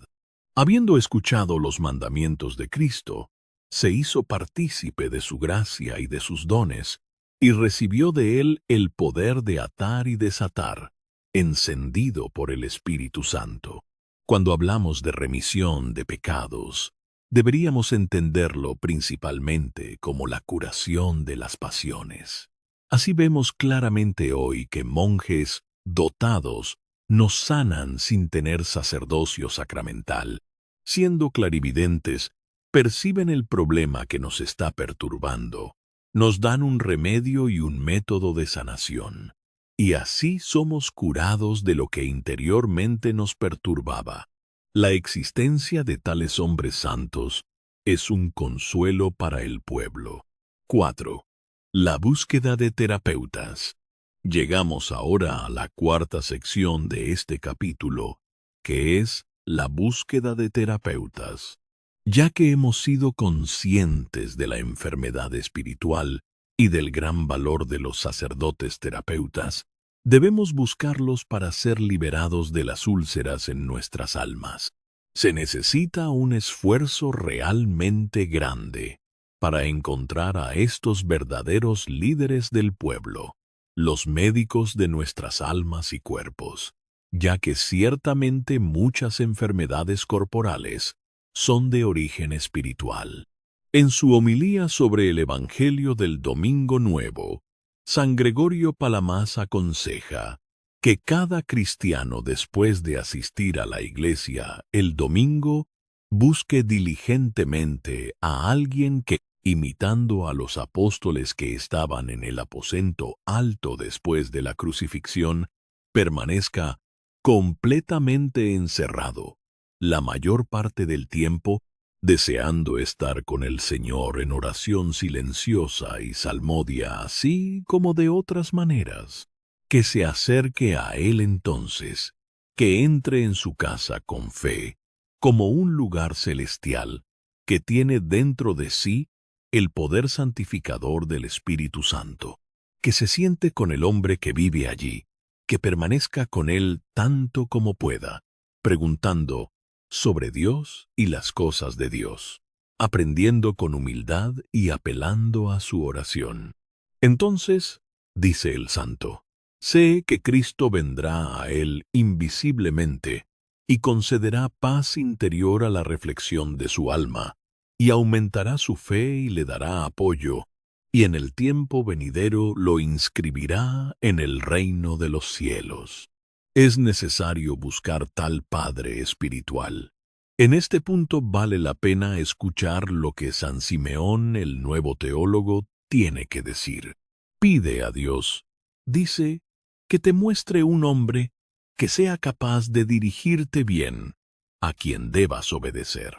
habiendo escuchado los mandamientos de Cristo, se hizo partícipe de su gracia y de sus dones, y recibió de él el poder de atar y desatar, encendido por el Espíritu Santo. Cuando hablamos de remisión de pecados, deberíamos entenderlo principalmente como la curación de las pasiones. Así vemos claramente hoy que monjes dotados nos sanan sin tener sacerdocio sacramental. Siendo clarividentes, perciben el problema que nos está perturbando, nos dan un remedio y un método de sanación. Y así somos curados de lo que interiormente nos perturbaba. La existencia de tales hombres santos es un consuelo para el pueblo. 4. La búsqueda de terapeutas. Llegamos ahora a la cuarta sección de este capítulo, que es la búsqueda de terapeutas. Ya que hemos sido conscientes de la enfermedad espiritual y del gran valor de los sacerdotes terapeutas, debemos buscarlos para ser liberados de las úlceras en nuestras almas. Se necesita un esfuerzo realmente grande para encontrar a estos verdaderos líderes del pueblo, los médicos de nuestras almas y cuerpos, ya que ciertamente muchas enfermedades corporales son de origen espiritual. En su homilía sobre el Evangelio del Domingo Nuevo, San Gregorio Palamas aconseja que cada cristiano, después de asistir a la iglesia el domingo, busque diligentemente a alguien que, imitando a los apóstoles que estaban en el aposento alto después de la crucifixión, permanezca completamente encerrado la mayor parte del tiempo, deseando estar con el Señor en oración silenciosa y salmodia, así como de otras maneras. Que se acerque a Él entonces, que entre en su casa con fe, como un lugar celestial, que tiene dentro de sí el poder santificador del Espíritu Santo, que se siente con el hombre que vive allí, que permanezca con él tanto como pueda, preguntando sobre Dios y las cosas de Dios, aprendiendo con humildad y apelando a su oración. Entonces, dice el santo, sé que Cristo vendrá a él invisiblemente y concederá paz interior a la reflexión de su alma, y aumentará su fe y le dará apoyo, y en el tiempo venidero lo inscribirá en el reino de los cielos. Es necesario buscar tal Padre espiritual. En este punto vale la pena escuchar lo que San Simeón, el nuevo teólogo, tiene que decir. Pide a Dios, dice, que te muestre un hombre que sea capaz de dirigirte bien, a quien debas obedecer.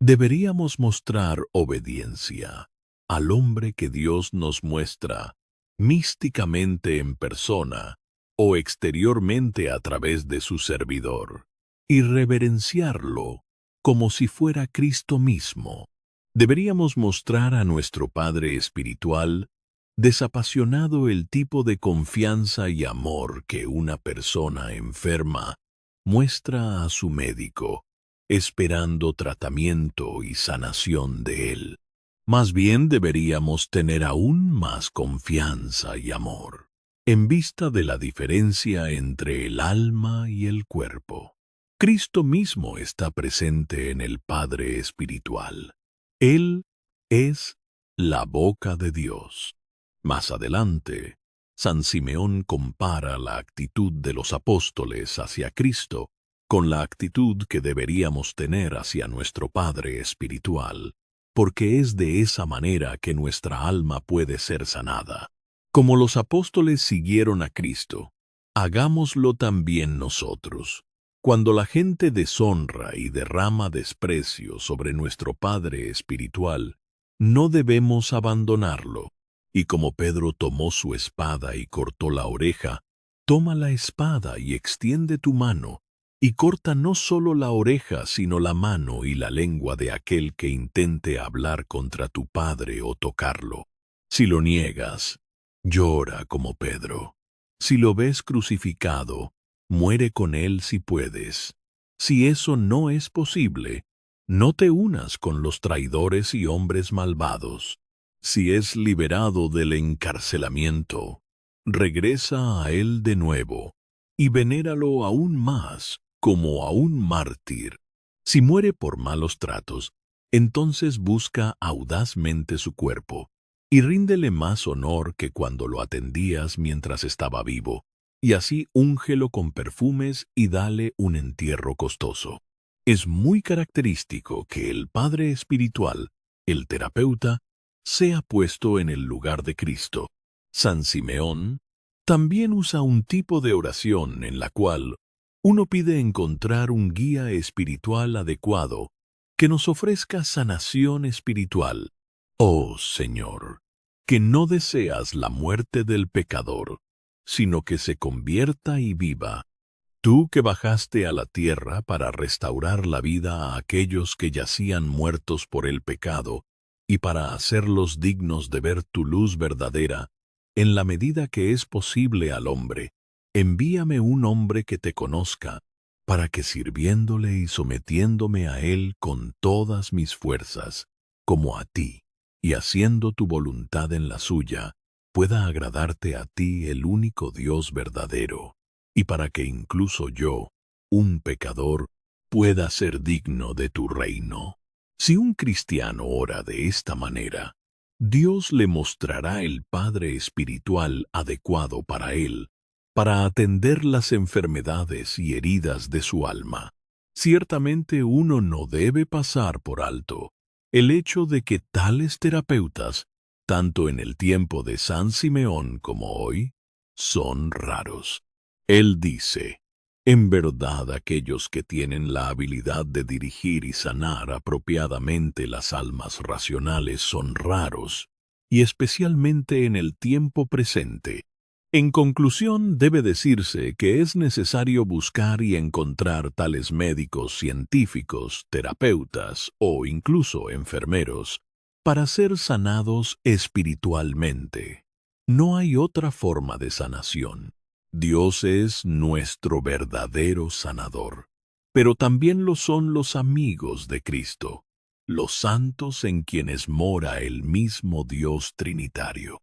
Deberíamos mostrar obediencia al hombre que Dios nos muestra, místicamente en persona, o exteriormente a través de su servidor, y reverenciarlo como si fuera Cristo mismo. Deberíamos mostrar a nuestro Padre espiritual desapasionado el tipo de confianza y amor que una persona enferma muestra a su médico, esperando tratamiento y sanación de él. Más bien deberíamos tener aún más confianza y amor, en vista de la diferencia entre el alma y el cuerpo. Cristo mismo está presente en el Padre espiritual. Él es la boca de Dios. Más adelante, San Simeón compara la actitud de los apóstoles hacia Cristo con la actitud que deberíamos tener hacia nuestro Padre espiritual, porque es de esa manera que nuestra alma puede ser sanada. Como los apóstoles siguieron a Cristo, hagámoslo también nosotros. Cuando la gente deshonra y derrama desprecio sobre nuestro Padre espiritual, no debemos abandonarlo. Y como Pedro tomó su espada y cortó la oreja, toma la espada y extiende tu mano y corta no solo la oreja, sino la mano y la lengua de aquel que intente hablar contra tu padre o tocarlo. Si lo niegas, llora como Pedro. Si lo ves crucificado, muere con él si puedes. Si eso no es posible, no te unas con los traidores y hombres malvados. Si es liberado del encarcelamiento, regresa a él de nuevo y venéralo aún más como a un mártir. Si muere por malos tratos, entonces busca audazmente su cuerpo y ríndele más honor que cuando lo atendías mientras estaba vivo, y así úngelo con perfumes y dale un entierro costoso. Es muy característico que el Padre Espiritual, el terapeuta, sea puesto en el lugar de Cristo. San Simeón también usa un tipo de oración en la cual uno pide encontrar un guía espiritual adecuado que nos ofrezca sanación espiritual. Oh Señor, que no deseas la muerte del pecador, sino que se convierta y viva. Tú que bajaste a la tierra para restaurar la vida a aquellos que yacían muertos por el pecado y para hacerlos dignos de ver tu luz verdadera, en la medida que es posible al hombre, envíame un hombre que te conozca, para que sirviéndole y sometiéndome a él con todas mis fuerzas, como a ti, y haciendo tu voluntad en la suya, pueda agradarte a ti el único Dios verdadero, y para que incluso yo, un pecador, pueda ser digno de tu reino. Si un cristiano ora de esta manera, Dios le mostrará el Padre espiritual adecuado para él, para atender las enfermedades y heridas de su alma. Ciertamente uno no debe pasar por alto el hecho de que tales terapeutas, tanto en el tiempo de San Simeón como hoy, son raros. Él dice: en verdad aquellos que tienen la habilidad de dirigir y sanar apropiadamente las almas racionales son raros, y especialmente en el tiempo presente. En conclusión, debe decirse que es necesario buscar y encontrar tales médicos científicos, terapeutas o incluso enfermeros para ser sanados espiritualmente. No hay otra forma de sanación. Dios es nuestro verdadero sanador, pero también lo son los amigos de Cristo, los santos en quienes mora el mismo Dios Trinitario.